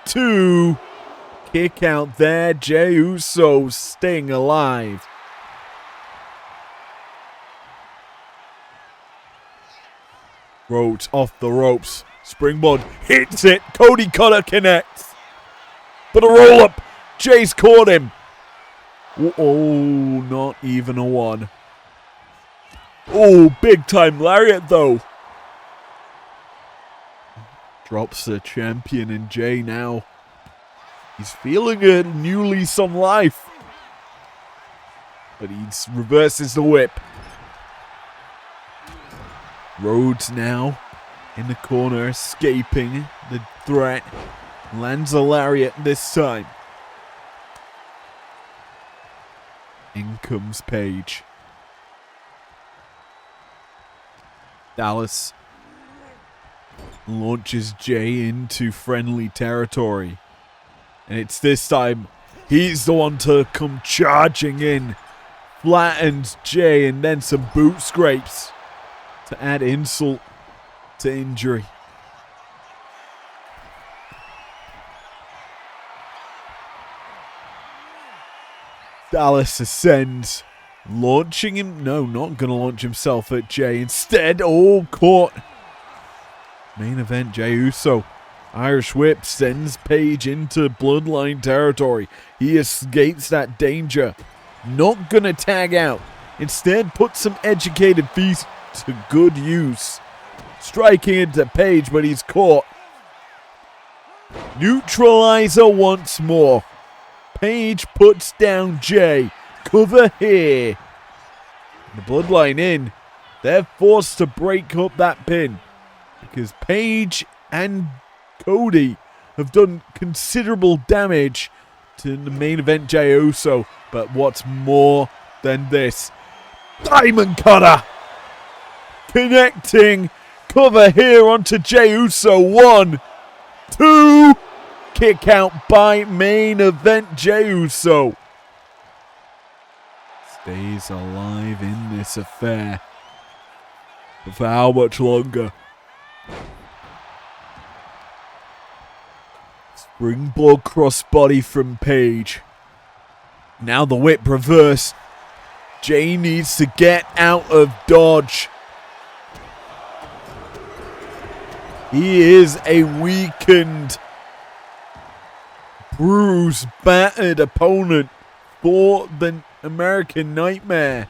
2... Kick out there, Jey Uso staying alive. Rhodes off the ropes. Springboard hits it. Cody Cutter connects. But a roll up. Jey's caught him. Oh, not even a one. Oh, big time lariat though. Drops the champion, and Jey now. He's feeling a new lease on life. But he reverses the whip. Rhodes now in the corner, escaping the threat. Lands a lariat this time. In comes Page. Dallas launches Jey into friendly territory. And it's this time, he's the one to come charging in. Flattens Jey, and then some boot scrapes to add insult to injury. Dallas ascends, launching him. No, not going to launch himself at Jey. Instead, caught. Main event, Jey Uso. Irish Whip sends Page into bloodline territory. He escapes that danger. Not gonna tag out. Instead, puts some educated feet to good use. Striking into Page, but he's caught. Neutralizer once more. Paige puts down Jay. Cover here. The Bloodline in. They're forced to break up that pin because Paige and Cody have done considerable damage to the main event Jey Uso. But what's more than this? Diamond Cutter! Connecting. Cover here onto Jey Uso. 1, 2. Kick out by main event Jey Uso. Stays alive in this affair. But for how much longer? Springboard crossbody from Paige. Now the whip reverse. Jay needs to get out of dodge. He is a weakened, bruised, battered opponent for the American Nightmare.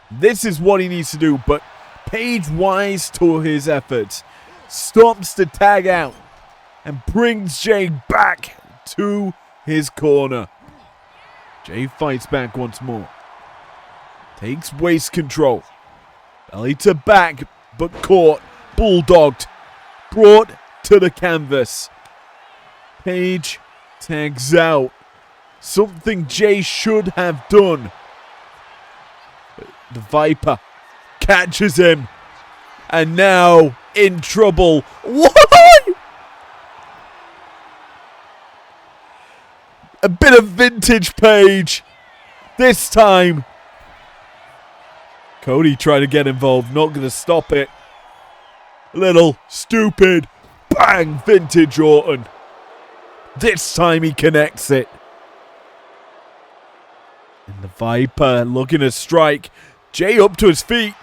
This is what he needs to do, but Paige, wise to his efforts, stops the tag out and brings Jay back to his corner. Jay fights back once more. Takes waist control. Belly to back, but caught. Bulldogged. Brought to the canvas. Paige tags out. Something Jay should have done. But the Viper catches him. And now in trouble. What? A bit of vintage Paige. This time. Cody trying to get involved. Not going to stop it. Little stupid. Bang. Vintage Orton. This time he connects it. And the Viper looking to strike. Jay up to his feet.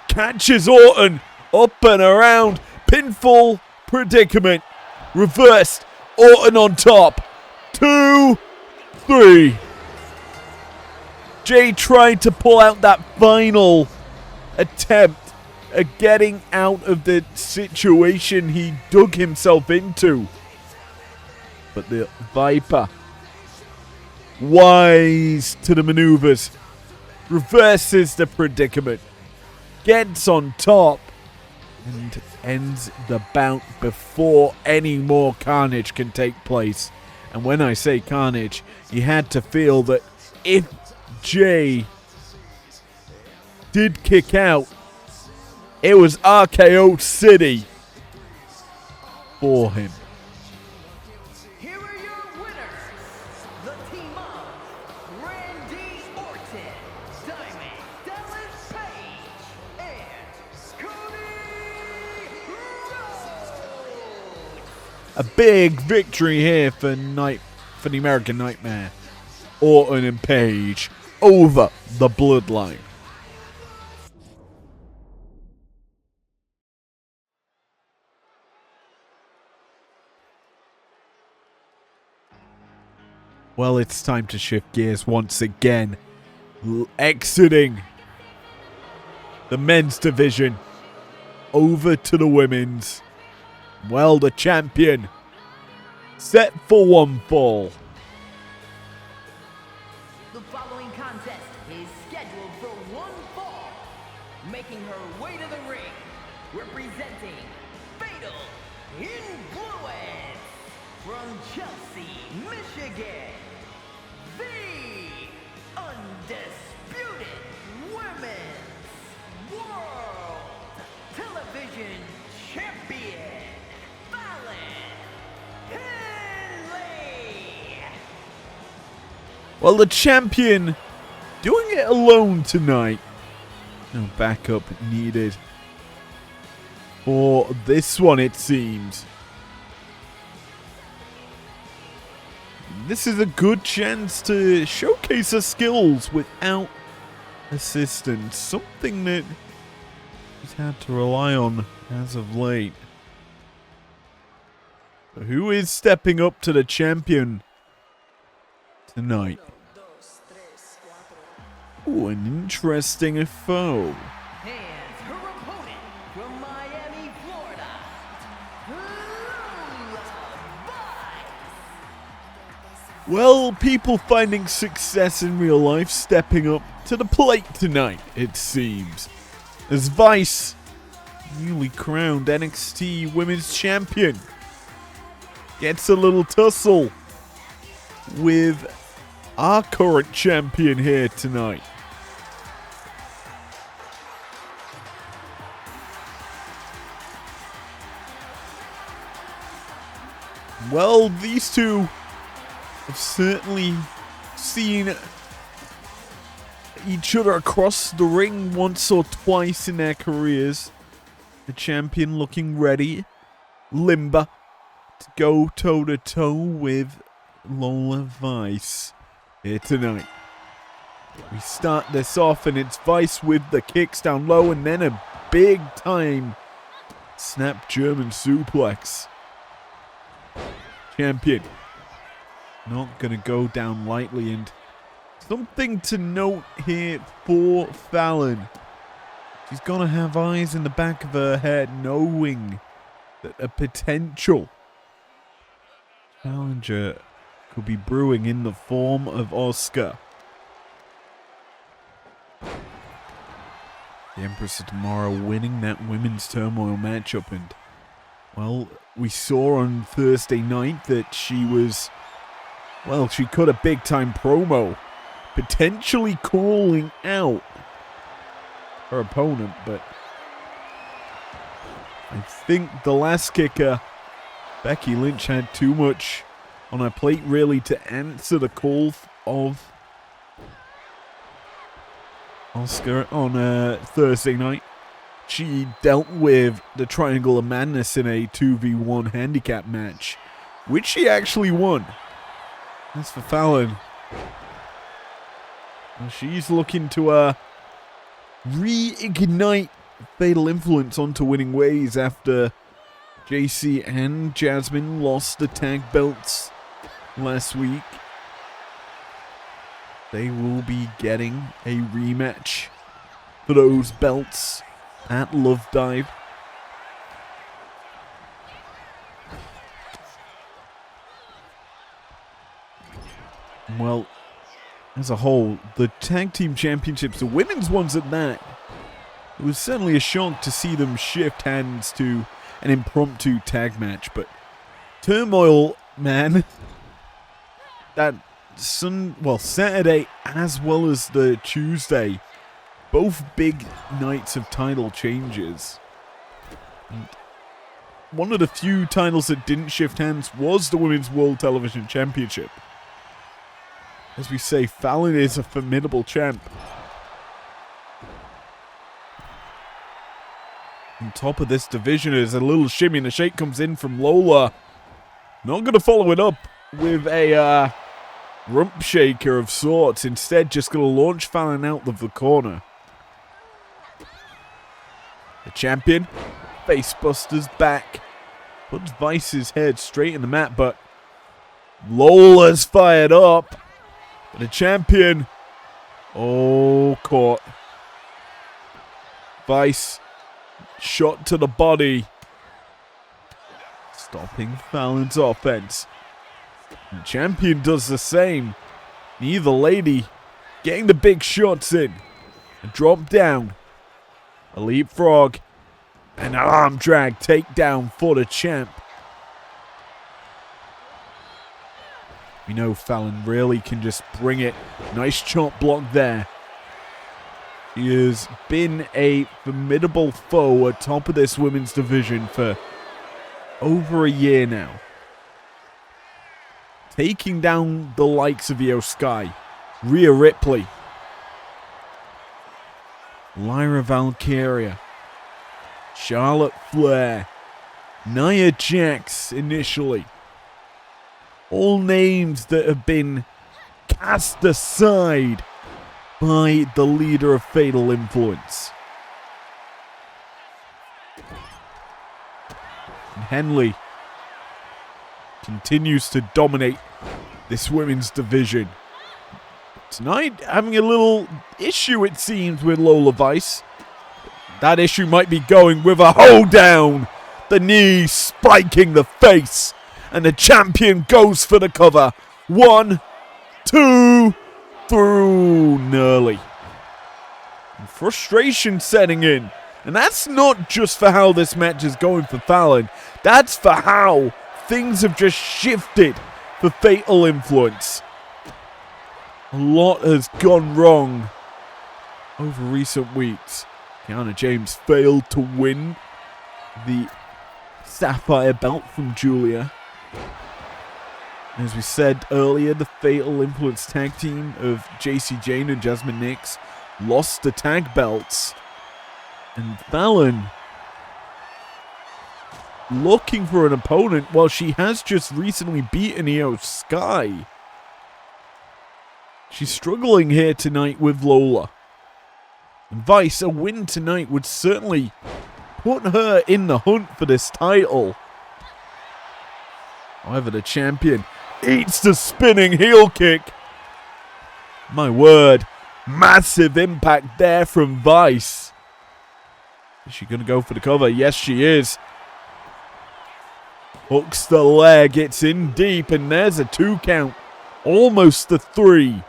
Catches Orton. Up and around. Pinfall predicament. Reversed. Orton on top. 2, 3. Jay tried to pull out that final attempt at getting out of the situation he dug himself into. But the Viper, wise to the maneuvers, reverses the predicament, gets on top, and ends the bout before any more carnage can take place. And when I say carnage, you had to feel that if Jay did kick out, it was RKO City for him. Here are your winners, the team of Randy Orton, Diamond Dallas Page, and Cody Rhodes. A big victory here for the American Nightmare. Orton and Page over the Bloodline. Well, it's time to shift gears once again. Exiting the men's division over to the women's. Well, the champion set for one fall. The following contest is scheduled for one fall. Making her way to the ring, representing Fatal Influence from Chelsea, Michigan, the undisputed Women's World Television Champion, Fallon Henley. Well, the champion doing it alone tonight. No backup needed for this one, it seems. This is a good chance to showcase her skills without assistance. Something that she's had to rely on as of late. But who is stepping up to the champion tonight? Ooh, an interesting foe. And her opponent from Miami, Florida, Lula Vibes. Well, people finding success in real life stepping up to the plate tonight, it seems. As Vice, newly crowned NXT Women's Champion, gets a little tussle with our current champion here tonight. Well, these two have certainly seen each other across the ring once or twice in their careers. The champion looking ready, limber, to go toe-to-toe with Lola Vice here tonight. We start this off and it's Vice with the kicks down low and then a big time snap German suplex. Champion not gonna go down lightly, and something to note here for Fallon. She's gonna have eyes in the back of her head knowing that a potential challenger could be brewing in the form of Asuka. The Empress of Tomorrow winning that women's turmoil matchup, and well, we saw on Thursday night that she was, well, she cut a big time promo, potentially calling out her opponent, but I think the last kicker, Becky Lynch, had too much on her plate really to answer the call of Asuka on Thursday night. She dealt with the Triangle of Madness in a 2v1 handicap match, which she actually won. As for Fallon, well, she's looking to reignite Fatal Influence onto winning ways after JC and Jasmine lost the tag belts last week. They will be getting a rematch for those belts at Love Dive. Well, as a whole, the tag team championships, the women's ones at that, it was certainly a shock to see them shift hands to an impromptu tag match, but Turmoil, man, that Saturday as well as the Tuesday, both big nights of title changes. And one of the few titles that didn't shift hands was the Women's World Television Championship. As we say, Fallon is a formidable champ. On top of this division is a little shimmy and a shake comes in from Lola. Not going to follow it up with a rump shaker of sorts. Instead, just going to launch Fallon out of the corner. The champion, facebuster's back, puts Vice's head straight in the mat, but Lola's fired up. But the champion, caught. Vice, shot to the body, stopping Fallon's offense. The champion does the same. Neither lady getting the big shots in. A drop down. A leapfrog. An arm drag takedown for the champ. We know Fallon really can just bring it. Nice chop block there. She has been a formidable foe atop of this women's division for over a year now. Taking down the likes of Io Sky, Rhea Ripley, Lyra Valkyria, Charlotte Flair, Nia Jax initially. All names that have been cast aside by the leader of Fatal Influence. And Henley continues to dominate this women's division. Tonight, having a little issue, it seems, with Lola Vice. That issue might be going with a hold down. The knee spiking the face. And the champion goes for the cover. 1, 2, through nearly. And frustration setting in. And that's not just for how this match is going for Fallon. That's for how things have just shifted for Fatal Influence. A lot has gone wrong over recent weeks. Kiana James failed to win the Sapphire belt from Julia. As we said earlier, the Fatal Influence tag team of JC Jane and Jasmine Nix lost the tag belts. And Fallon looking for an opponent while she has just recently beaten Io Sky. She's struggling here tonight with Lola. And Vice, a win tonight would certainly put her in the hunt for this title. However, the champion eats the spinning heel kick. My word, massive impact there from Vice. Is she going to go for the cover? Yes, she is. Hooks the leg, it's in deep, and there's a 2 count. Almost the 3.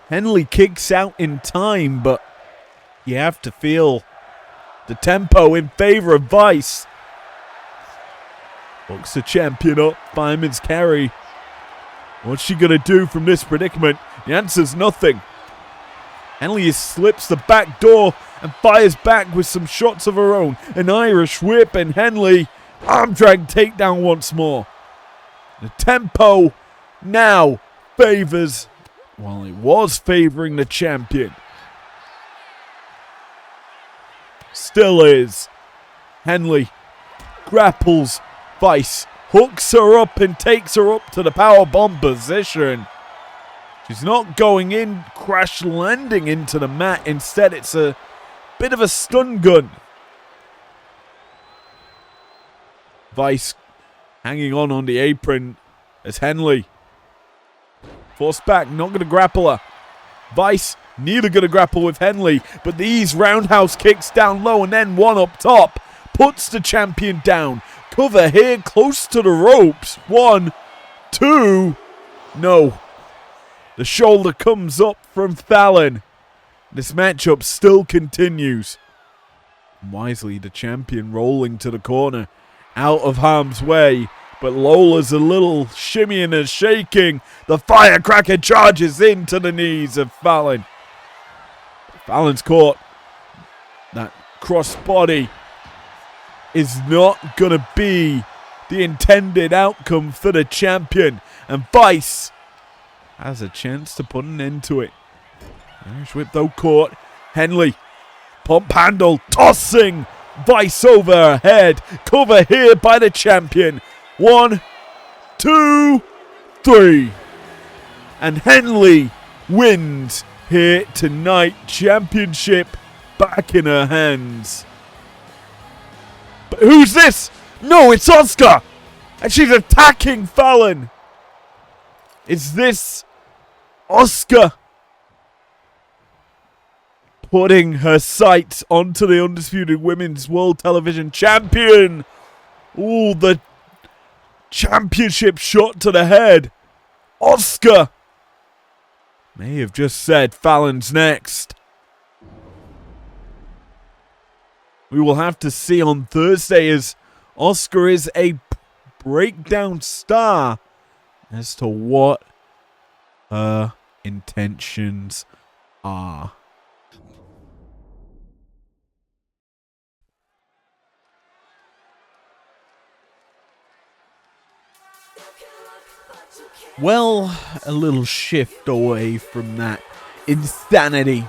Henley kicks out in time, but you have to feel the tempo in favor of Vice. Hooks the champion up, fireman's carry. What's she going to do from this predicament? The answer's nothing. Henley slips the back door and fires back with some shots of her own. An Irish whip, and Henley arm drag takedown once more. The tempo now favors, well, it was favoring the champion. Still is. Henley grapples Vice, hooks her up and takes her up to the powerbomb position. She's not going in, crash landing into the mat. Instead, it's a bit of a stun gun. Vice hanging on the apron as Henley forced back, not going to grapple her. Vice neither going to grapple with Henley, but these roundhouse kicks down low and then one up top puts the champion down. Cover here close to the ropes. 1, 2, no. The shoulder comes up from Fallon. This matchup still continues. Wisely, the champion rolling to the corner, out of harm's way. But Lola's a little shimmying and shaking. The firecracker charges into the knees of Fallon. Fallon's caught. That crossbody is not going to be the intended outcome for the champion. And Vice has a chance to put an end to it. Irish whip though caught. Henley, pump handle, tossing Vice over her head. Cover here by the champion. 1, 2, 3. And Henley wins here tonight. Championship back in her hands. But who's this? No, it's Asuka! And she's attacking Fallon. Is this Asuka putting her sights onto the Undisputed Women's World Television Champion? Ooh, the championship shot to the head. Asuka may have just said Fallon's next. We will have to see on Thursday as Asuka is a breakdown star as to what her intentions are. Well, a little shift away from that insanity.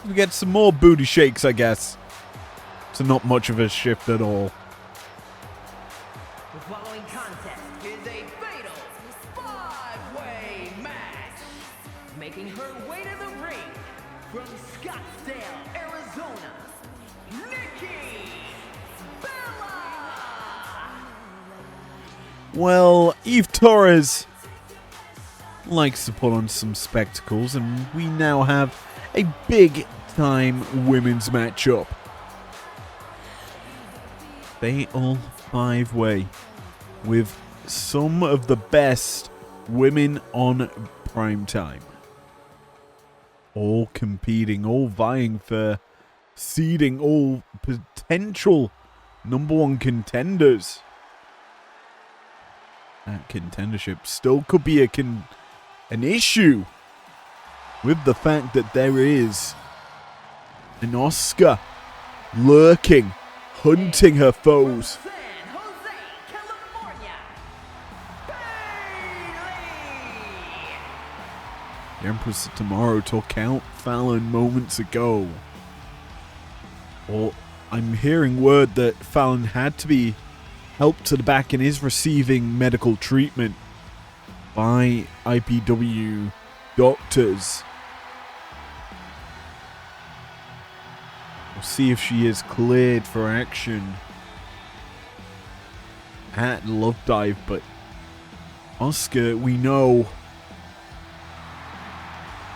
We get some more booty shakes, I guess. So not much of a shift at all. The following contest is a fatal 5-way match. Making her way to the ring from Scottsdale, Arizona, Nikki Bella. Well, Eve Torres likes to put on some spectacles, and we now have a big-time women's matchup. Fatal 5-way with some of the best women on Primetime. All competing, all vying for seeding, all potential #1 contenders. That contendership still could be an issue with the fact that there is an Asuka lurking, hunting her foes. San Jose, California, Bayley. The Empress of Tomorrow took out Fallon moments ago. Well, I'm hearing word that Fallon had to be helped to the back and is receiving medical treatment by IPW doctors. We'll see if she is cleared for action at Love Dive, but Asuka, we know,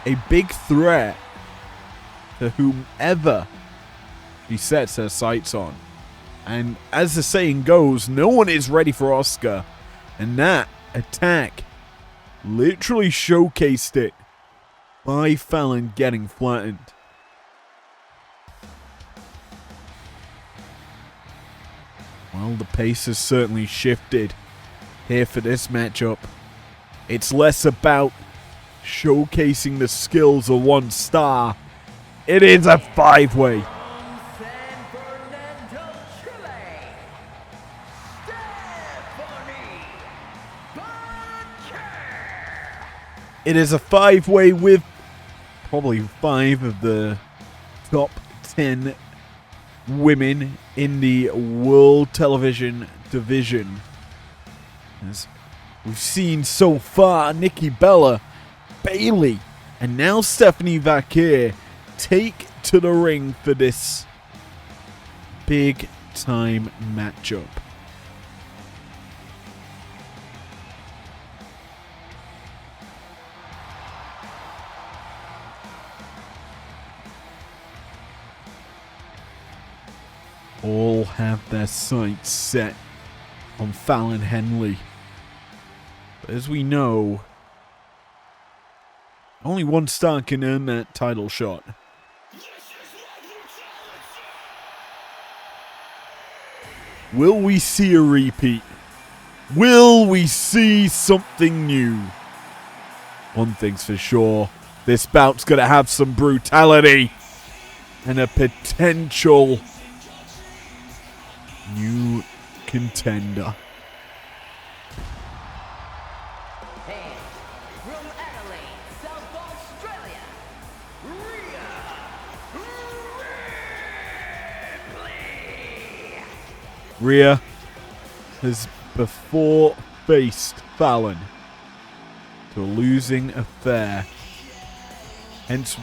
a big threat to whomever she sets her sights on. And as the saying goes, no one is ready for Asuka. And that attack literally showcased it by Fallon getting flattened. Well, the pace has certainly shifted here for this matchup. It's less about showcasing the skills of one star. It is a 5-way. From San Fernando, Chile, Stephanie Bunker. It is a 5-way with probably 5 of the top 10 women in the World Television division. As we've seen so far, Nikki Bella, Bayley, and now Stephanie Vaquer take to the ring for this big time matchup. All have their sights set on Fallon Henley. But as we know, only one star can earn that title shot. Will we see a repeat? Will we see something new? One thing's for sure, this bout's gonna have some brutality and a potential new contender. And from Adelaide, South Australia, Rhea Ripley. Rhea has before faced Fallon to a losing affair. Hence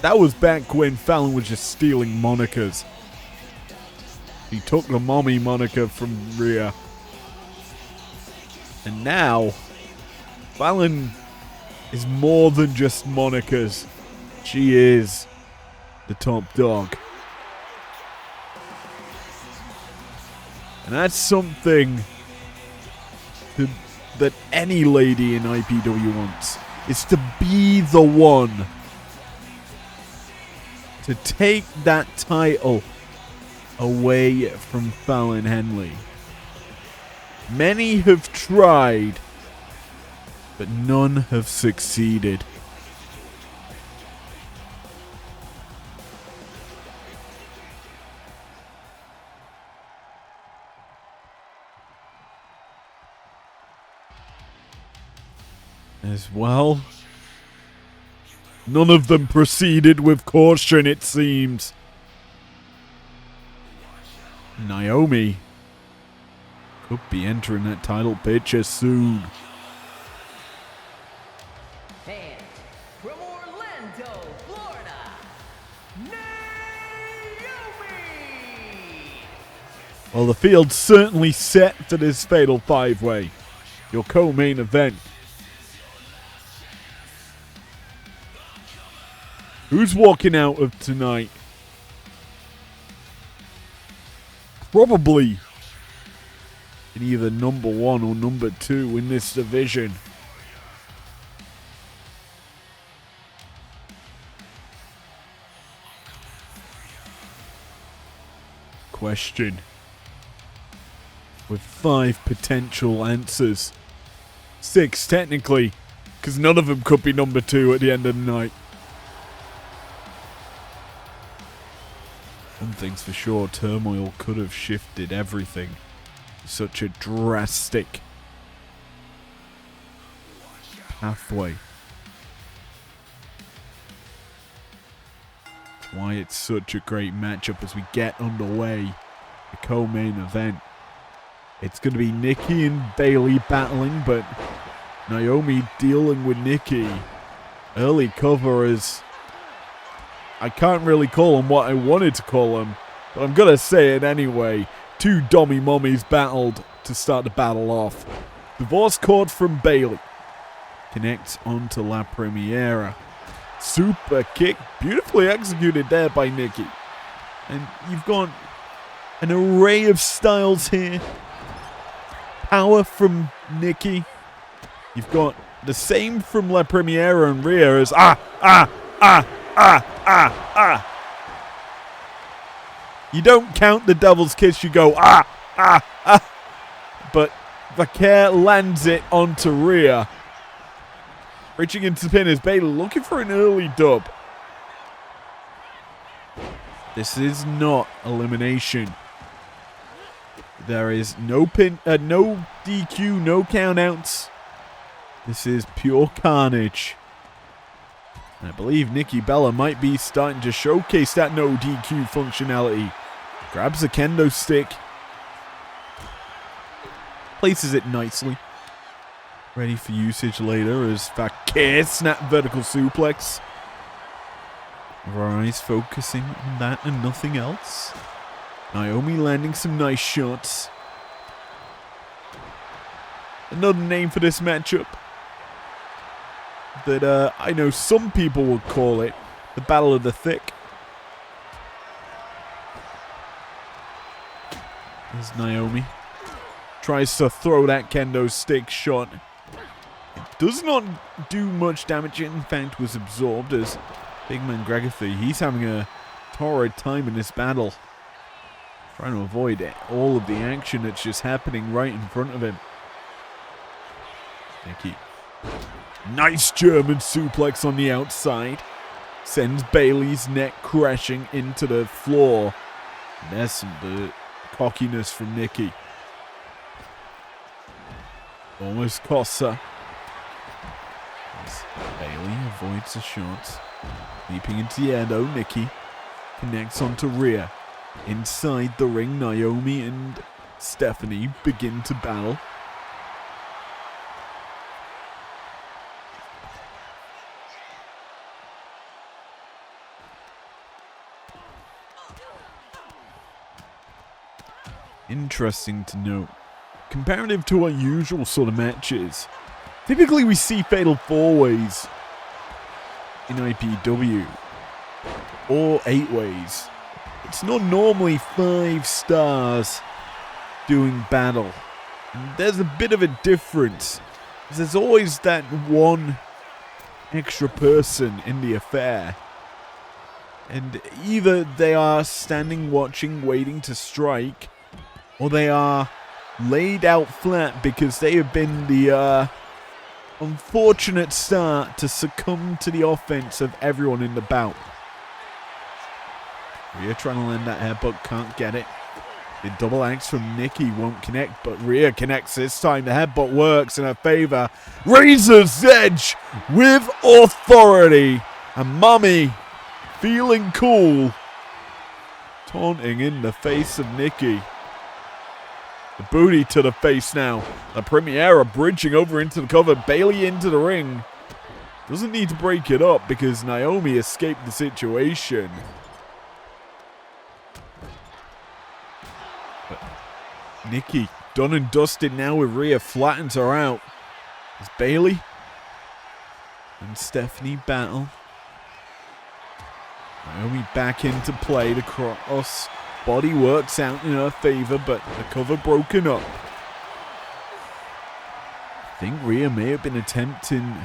that was back when Fallon was just stealing monikers. He took the mommy moniker from Rhea. And now, Fallon is more than just monikers. She is the top dog. And that's something that any lady in IPW wants, is to be the one to take that title away from Fallon Henley. Many have tried, but none have succeeded. As well, none of them proceeded with caution, it seems. Naomi could be entering that title picture soon. And from Orlando, Florida, Naomi. Well, the field's certainly set for this fatal 5-way. Your co-main event. Who's walking out of tonight? Probably in either number 1 or number 2 in this division. question with 5 potential answers. 6 technically, because none of them could be number 2 at the end of the night. One thing's for sure, turmoil could have shifted everything. Such a drastic pathway. That's why it's such a great matchup as we get underway. The co-main event. It's going to be Nikki and Bayley battling, but Naomi dealing with Nikki. Early cover is... I can't really call them what I wanted to call them, but I'm going to say it anyway. 2 dummy mummies battled to start the battle off. Divorce cord from Bayley. Connects onto La Premiera. Super kick. Beautifully executed there by Nikki. And you've got an array of styles here. Power from Nikki. You've got the same from La Premiera and Rhea as You don't count the devil's kiss, you go But Vaquer lands it onto Rhea. Reaching into pin is Bayley looking for an early dub. This is not elimination. There is no pin, no DQ, no countouts. This is pure carnage. And I believe Nikki Bella might be starting to showcase that no DQ functionality. Grabs a kendo stick. Places it nicely. Ready for usage later as Vaquer snap vertical suplex. Our eyes focusing on that and nothing else. Naomi landing some nice shots. Another name for this matchup that I know some people would call it the Battle of the Thick. There's Naomi. Tries to throw that kendo stick shot. It does not do much damage. It in fact was absorbed as Big Man Gregathy. He's having a torrid time in this battle. Trying to avoid all of the action that's just happening right in front of him. Nikki. Nice German suplex on the outside. Sends Bayley's neck crashing into the floor. And there's some cockiness from Nikki. Almost costs her. As Bayley avoids the shots. Leaping into the air though, Nikki connects onto Rhea. Inside the ring, Naomi and Stephanie begin to battle. Interesting to note, comparative to our usual sort of matches, typically we see fatal 4-ways in IPW, or 8-ways. It's not normally 5 stars doing battle. And there's a bit of a difference. There's always that one extra person in the affair. And either they are standing, watching, waiting to strike, or they are laid out flat because they have been the unfortunate start to succumb to the offense of everyone in the bout. Rhea trying to land that headbutt, can't get it. The double axe from Nikki won't connect, but Rhea connects this time. The headbutt works in her favor. Razor's Edge with authority. And Mummy feeling cool. Taunting in the face of Nikki. The booty to the face now. La Premiera bridging over into the cover. Bayley into the ring. Doesn't need to break it up because Naomi escaped the situation. But Nikki, done and dusted now with Rhea, flattens her out. As Bayley and Stephanie battle. Naomi back into play. The cross body works out in her favor, but the cover broken up. I think Rhea may have been attempting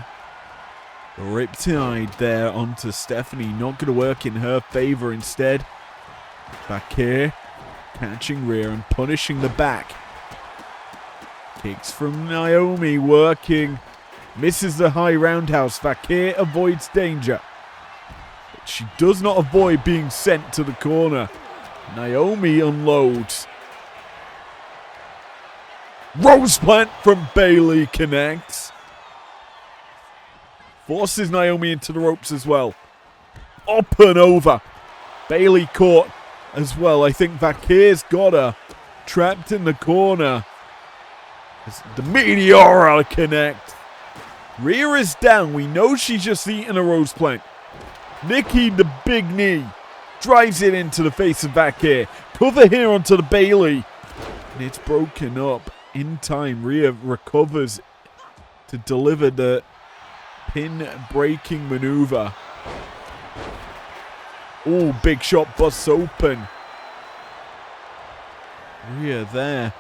the riptide there onto Stephanie. Not going to work in her favor instead. Back here. catching Rhea and punishing the back. Kicks from Naomi, working. Misses the high roundhouse. Vakir avoids danger. But she does not avoid being sent to the corner. Naomi unloads. Rose plant from Bayley connects. Forces Naomi into the ropes as well. Up and over. Bayley caught as well. I think Vakir's got her trapped in the corner. As the Meteora connect. Rhea is down. We know she's just eaten a rose plant. Nikki, the big knee, drives it into the face of Vakir. Cover here onto the Bayley. And it's broken up. In time, Rhea recovers to deliver the pin-breaking maneuver. Oh, big shot busts open. Rhea there.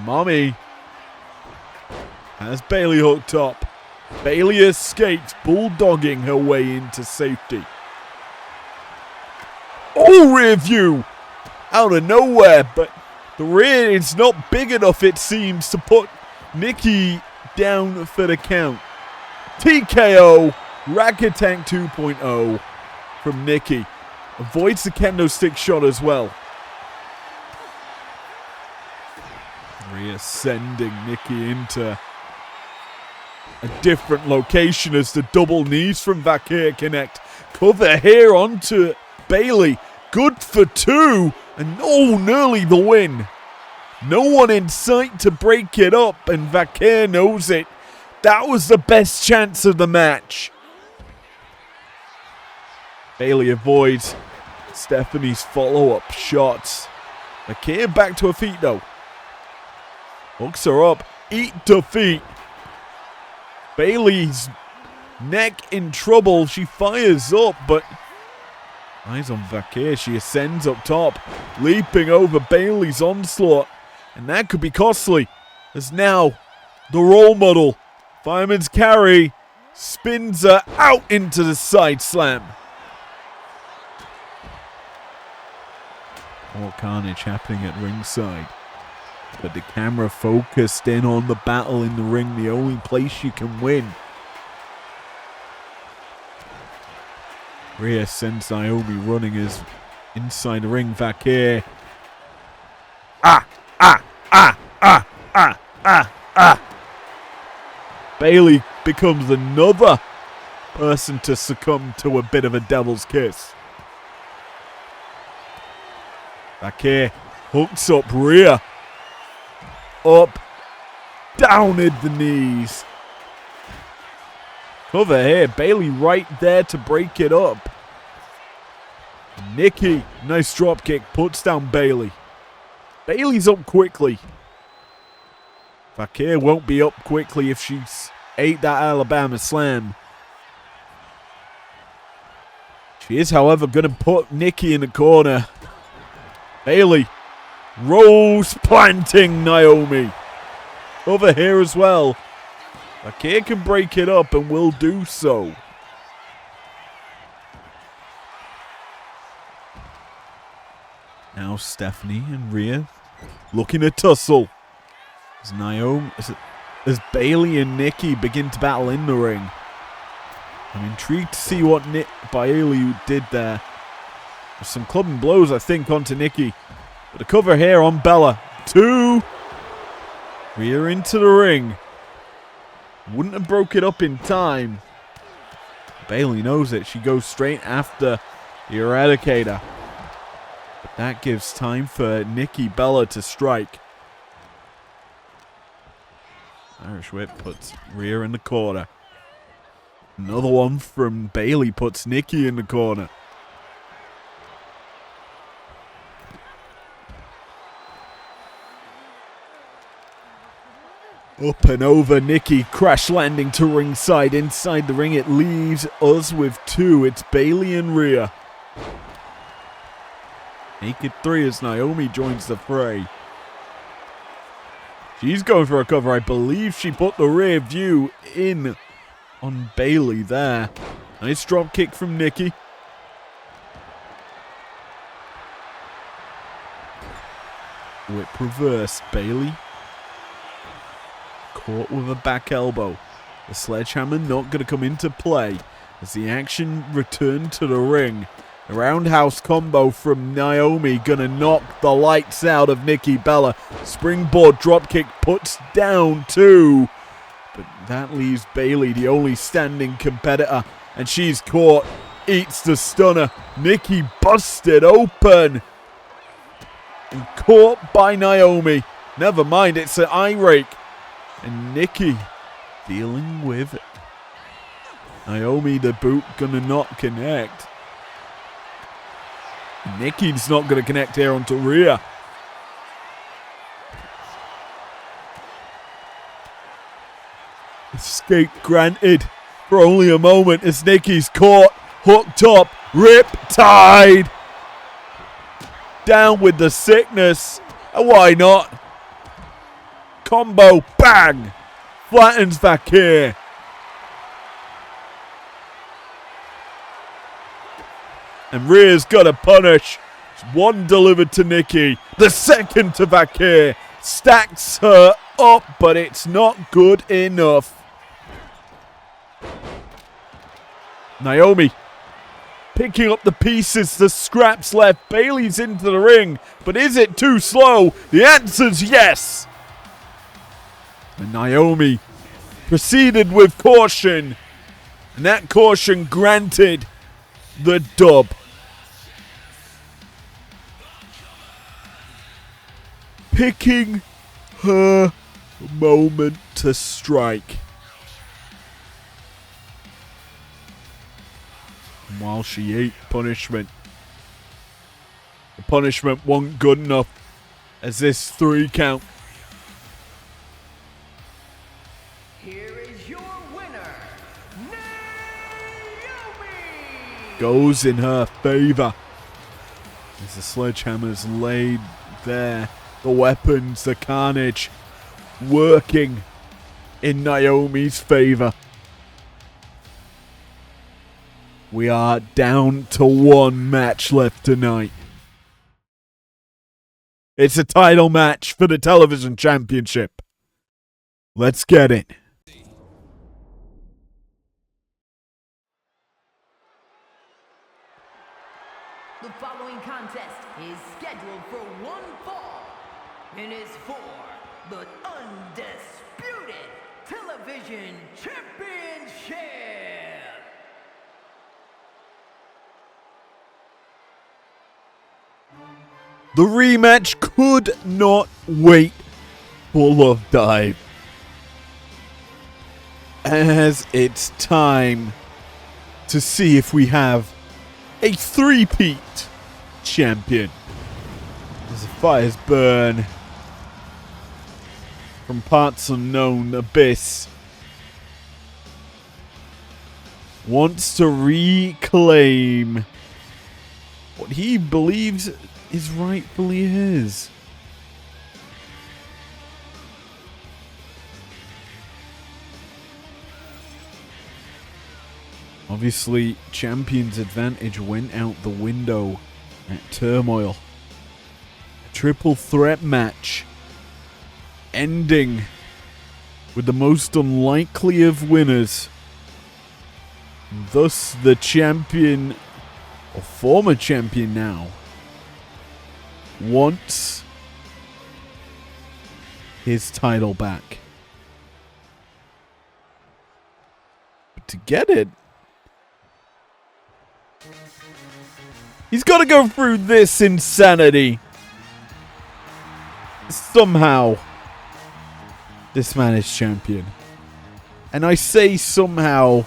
Mommy has Bayley hooked up. Bayley escapes, bulldogging her way into safety. Oh, rear view! Out of nowhere, but the rear is not big enough, it seems, to put Nikki down for the count. TKO, Rack Attack 2.0 from Nikki. Avoids the kendo stick shot as well. Rhea sending Nikki into a different location as the double knees from Vakir connect. Cover here onto Bayley. Good for two. And oh, nearly the win. No one in sight to break it up, and Vakir knows it. That was the best chance of the match. Bayley avoids Stephanie's follow-up shots. Vakir back to her feet though. Hooks her up. Eat defeat. Bayley's neck in trouble. She fires up, but eyes on Vakir. She ascends up top, leaping over Bayley's onslaught. And that could be costly, as now the role model, Fireman's Carry, spins her out into the side slam. More carnage happening at ringside. But the camera focused in on the battle in the ring, the only place you can win. Rhea sends Naomi running as inside the ring. Vakir. Bayley becomes another person to succumb to a bit of a devil's kiss. Vakir hooks up Rhea. Up, down at the knees. Cover here. Bayley right there to break it up. Nikki, nice drop kick, puts down Bayley. Bayley's up quickly. Vakir won't be up quickly if she's ate that Alabama slam. She is, however, going to put Nikki in the corner. Bayley rose planting Naomi. Over here as well. Vakir can break it up and will do so. Now Stephanie and Rhea looking to tussle. As Bayley and Nikki begin to battle in the ring. I'm intrigued to see what Bayley did there. There's some clubbing blows, I think, onto Nikki. But a cover here on Bella. 2. Rhea into the ring. Wouldn't have broke it up in time. Bayley knows it. She goes straight after the Eradicator. But that gives time for Nikki Bella to strike. Irish Whip puts Rhea in the corner. Another one from Bayley puts Nikki in the corner. Up and over Nikki, crash landing to ringside. Inside the ring, it leaves us with 2. It's Bayley and Rhea. Naked 3 as Naomi joins the fray. She's going for a cover. I believe she put the rear view in on Bayley there. Nice drop kick from Nikki. Whip reverse. Bayley caught with a back elbow. The sledgehammer not going to come into play as the action returned to the ring. A roundhouse combo from Naomi going to knock the lights out of Nikki Bella. Springboard dropkick puts down 2. But that leaves Bayley, the only standing competitor. And she's caught. Eats the stunner. Nikki busted open. And caught by Naomi. Never mind, it's an eye rake. And Nikki dealing with it. Naomi, the boot, gonna not connect. Nikki's not gonna connect here onto Rhea. Escape granted for only a moment as Nikki's caught, hooked up, rip-tied. Down with the sickness. And why not? Combo, bang! Flattens Vakir. And Rhea's got a punish. One delivered to Nikki. The second to Vakir. Stacks her up, but it's not good enough. Naomi picking up the pieces, the scraps left. Bayley's into the ring, but is it too slow? The answer's yes. And Naomi proceeded with caution, and that caution granted the dub. Picking her moment to strike. And while she ate punishment, the punishment wasn't good enough as this 3 count. Here is your winner, Naomi! Goes in her favor as the sledgehammer's laid there. The weapons, the carnage, working in Naomi's favor. We are down to 1 match left tonight. It's a title match for the television championship. Let's get it. The following contest is scheduled for 1 fall and is for the undisputed television championship. The rematch could not wait for Love Dive, as it's time to see if we have a 3-peat champion. As the fires burn from parts unknown, Abyss wants to reclaim what he believes is rightfully his. Obviously, Champion's advantage went out the window at Turmoil. A triple threat match ending with the most unlikely of winners. Thus, the champion, or former champion now, wants his title back. But to get it, he's got to go through this insanity. Somehow, this man is champion. And I say somehow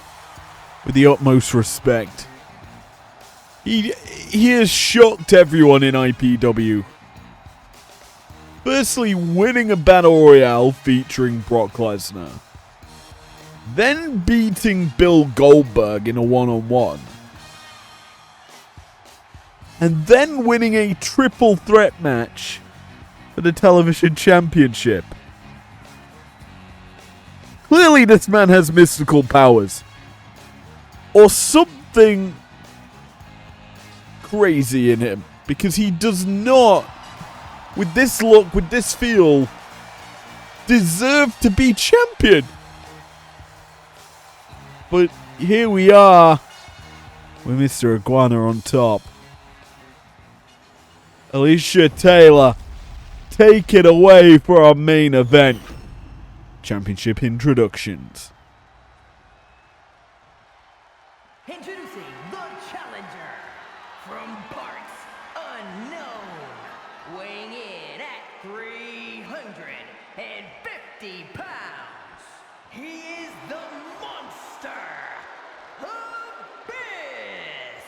with the utmost respect. He has shocked everyone in IPW. Firstly, winning a Battle Royale featuring Brock Lesnar. Then beating Bill Goldberg in a one-on-one. And then winning a triple threat match for the television championship. Clearly this man has mystical powers. Or something crazy in him. Because he does not with this look, with this feel, deserved to be champion. But here we are with Mr. Iguana on top. Alicia Taylor, take it away for our main event. Championship introductions. Introducing the challenger from parts unknown, weighing in at 350 pounds. He is the monster, Abyss.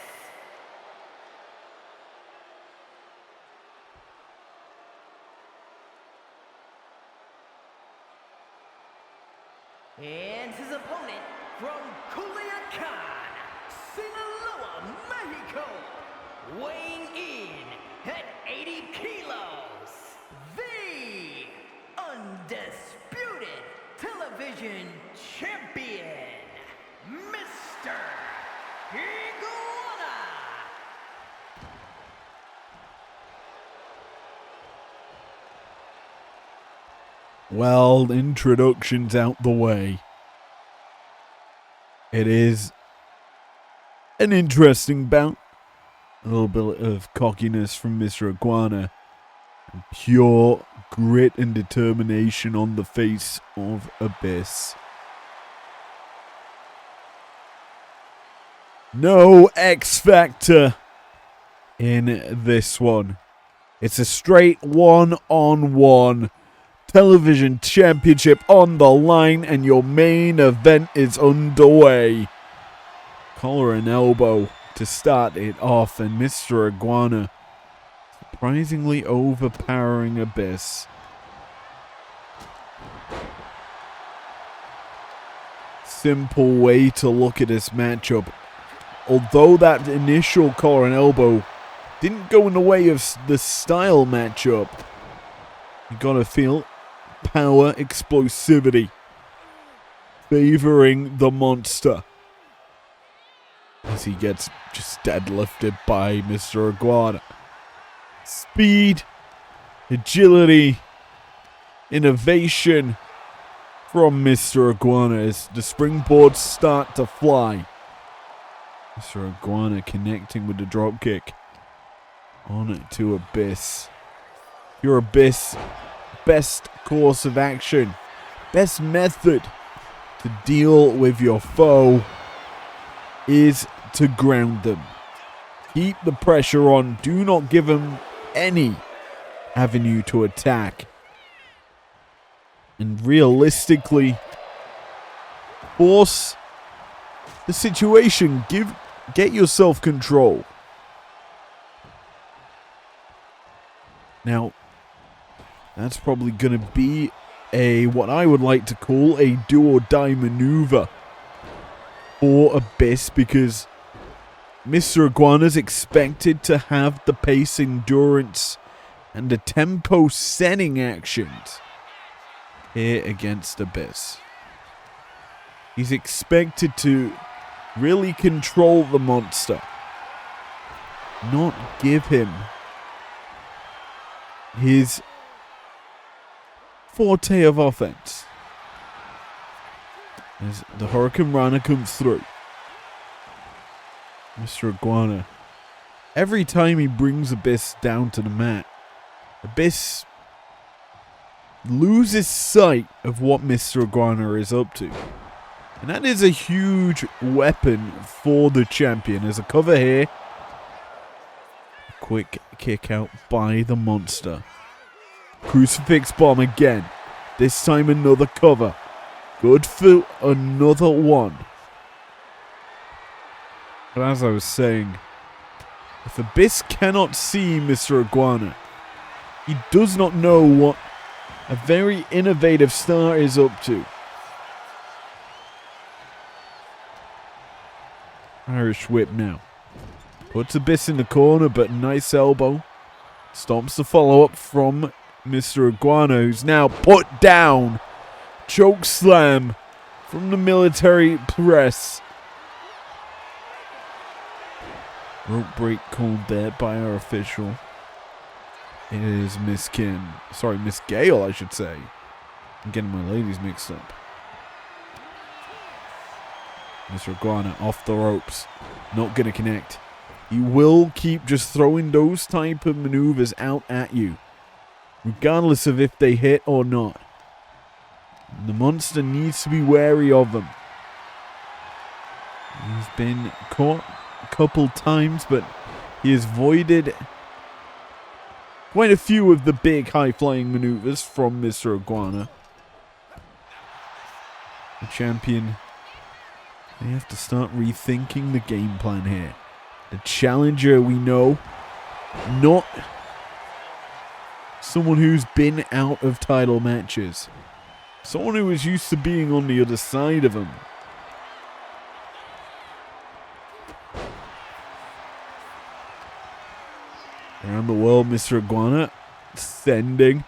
And his opponent from Culiacan, Sinaloa, Mexico, weighing in at 80 kilos, the undisputed television champion, Mr. Iguana. Well, introductions out the way. It is an interesting bout. A little bit of cockiness from Mr. Iguana. And pure grit and determination on the face of Abyss. No X Factor in this one. It's a straight one-on-one television championship on the line, and your main event is underway. Collar and elbow to start it off, and Mr. Iguana surprisingly overpowering Abyss. Simple way to look at this matchup. Although that initial collar and elbow didn't go in the way of the style matchup, you gotta feel power, explosivity, favoring the monster as he gets just deadlifted by Mr. Iguana. Speed, agility, innovation from Mr. Iguana as the springboards start to fly. Mr. Iguana connecting with the dropkick on it to Abyss. Your Abyss, best course of action, best method to deal with your foe is to ground them. Keep the pressure on. Do not give them any avenue to attack. And realistically, force the situation. Get yourself control. Now, that's probably going to be what I would like to call a do or die maneuver for Abyss, because Mr. Iguana's expected to have the pace, endurance, and the tempo setting actions here against Abyss. He's expected to really control the monster, not give him his forte of offense. As the Hurricane Rana comes through, Mr. Iguana, every time he brings Abyss down to the mat, Abyss loses sight of what Mr. Iguana is up to. And that is a huge weapon for the champion. As a cover here, a quick kick out by the monster. Crucifix bomb again. This time another cover. Good for another one. But as I was saying, if Abyss cannot see Mr. Iguana, he does not know what a very innovative star is up to. Irish whip now. Puts Abyss in the corner, but nice elbow. Stomps the follow-up from Mr. Iguana, who's now put down. Choke slam from the military press. Rope break called there by our official. It is Miss Kim. Sorry, Miss Gale, I should say. I'm getting my ladies mixed up. Mr. Iguana off the ropes. Not going to connect. He will keep just throwing those type of maneuvers out at you, regardless of if they hit or not. And the monster needs to be wary of them. He's been caught a couple times, but he has avoided quite a few of the big high-flying maneuvers from Mr. Iguana. The champion, they have to start rethinking the game plan here. The challenger, we know, not someone who's been out of title matches. Someone who is used to being on the other side of him. Around the world, Mr. Iguana sending,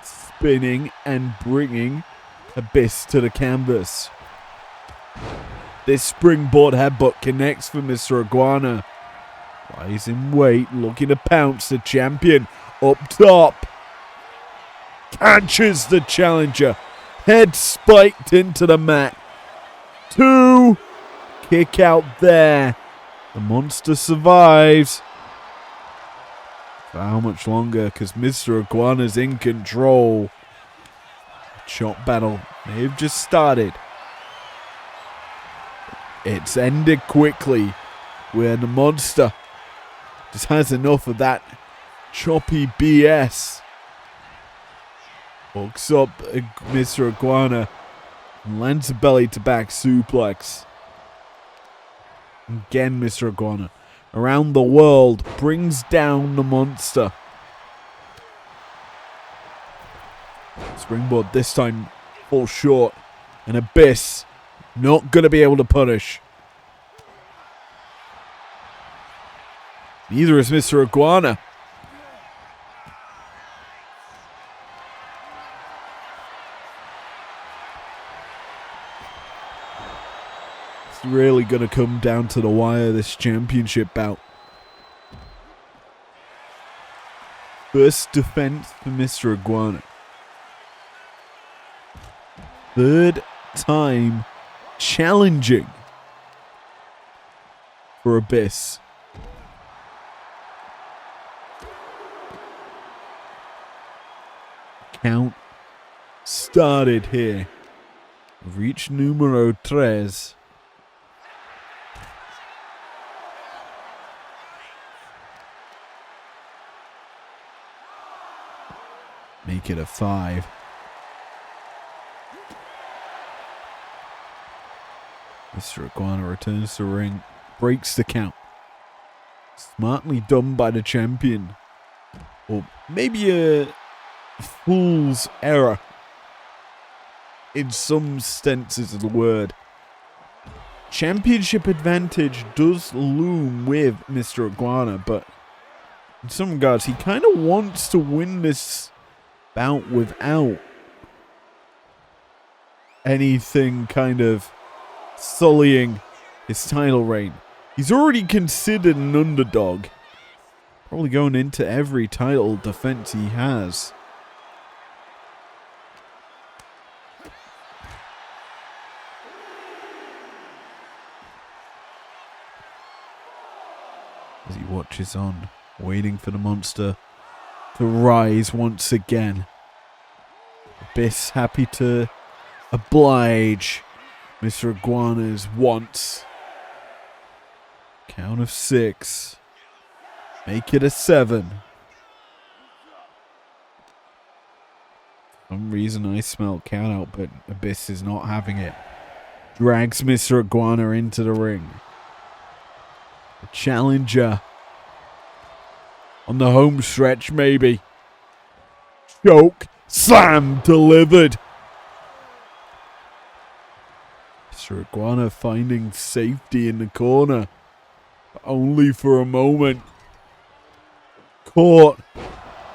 spinning, and bringing Abyss to the canvas. This springboard headbutt connects for Mr. Iguana. Lies in wait, looking to pounce the champion up top. Catches the challenger. Head spiked into the mat. 2. Kick out there. The monster survives. For how much longer? Because Mr. Iguana's in control. Chop battle. They've just started. It's ended quickly. Where the monster just has enough of that choppy BS. Hooks up Mr. Iguana. And lands a belly to back suplex. Again, Mr. Iguana. Around the world, brings down the monster. Springboard this time falls short. And Abyss not going to be able to punish. Neither is Mr. Iguana. It's really going to come down to the wire, this championship bout. First defense for Mr. Iguana. Third time challenging for Abyss. Count started here. Reach numero 3. Make it a 5. Mr. Iguana returns to the ring, breaks the count. Smartly done by the champion. Or maybe a fool's error in some senses of the word. Championship advantage does loom with Mr. Iguana, but in some regards, he kind of wants to win this bout without anything kind of sullying his title reign. He's already considered an underdog. Probably going into every title defense he has. As he watches on, waiting for the monster to rise once again. Abyss happy to oblige Mr. Iguana's wants. Count of 6. Make it a 7. For some reason I smell count out, but Abyss is not having it. Drags Mr. Iguana into the ring. The challenger on the home stretch, maybe. Choke slam delivered. Mr. Iguana finding safety in the corner, but only for a moment. Caught.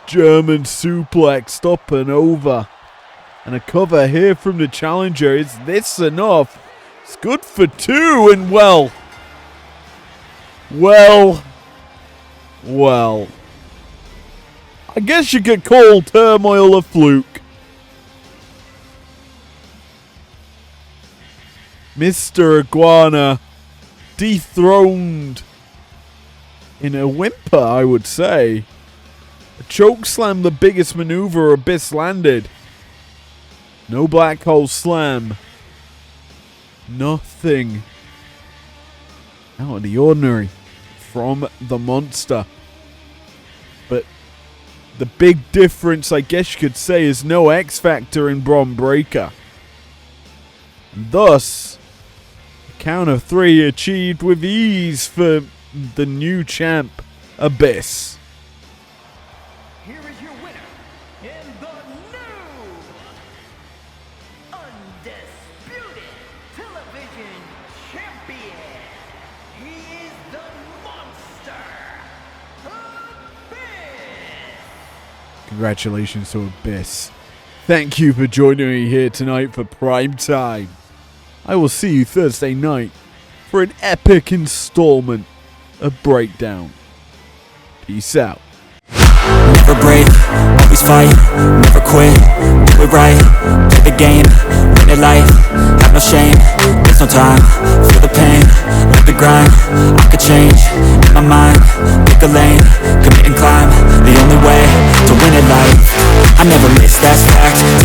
German suplex up and over. And a cover here from the challenger. Is this enough? It's good for 2 and well. I guess you could call Turmoil a fluke. Mr. Iguana dethroned in a whimper, I would say. A choke slam, the biggest maneuver Abyss landed. No black hole slam. Nothing out of the ordinary from the monster. But the big difference, I guess you could say, is no X Factor in Braun Breaker. And thus, a count of 3 achieved with ease for the new champ, Abyss. Here is your winner, and the new undisputed television champion. He is the monster, Abyss. Congratulations to Abyss. Thank you for joining me here tonight for Primetime. I will see you Thursday night for an epic installment of Breakdown. Peace out. Never break, always fight, never quit, do it right, play the game, win it life, have no shame, there's no time, feel the pain, live the grind, I could change, in my mind, pick a lane, commit and climb, the only way to win it life, I never miss, that's fact,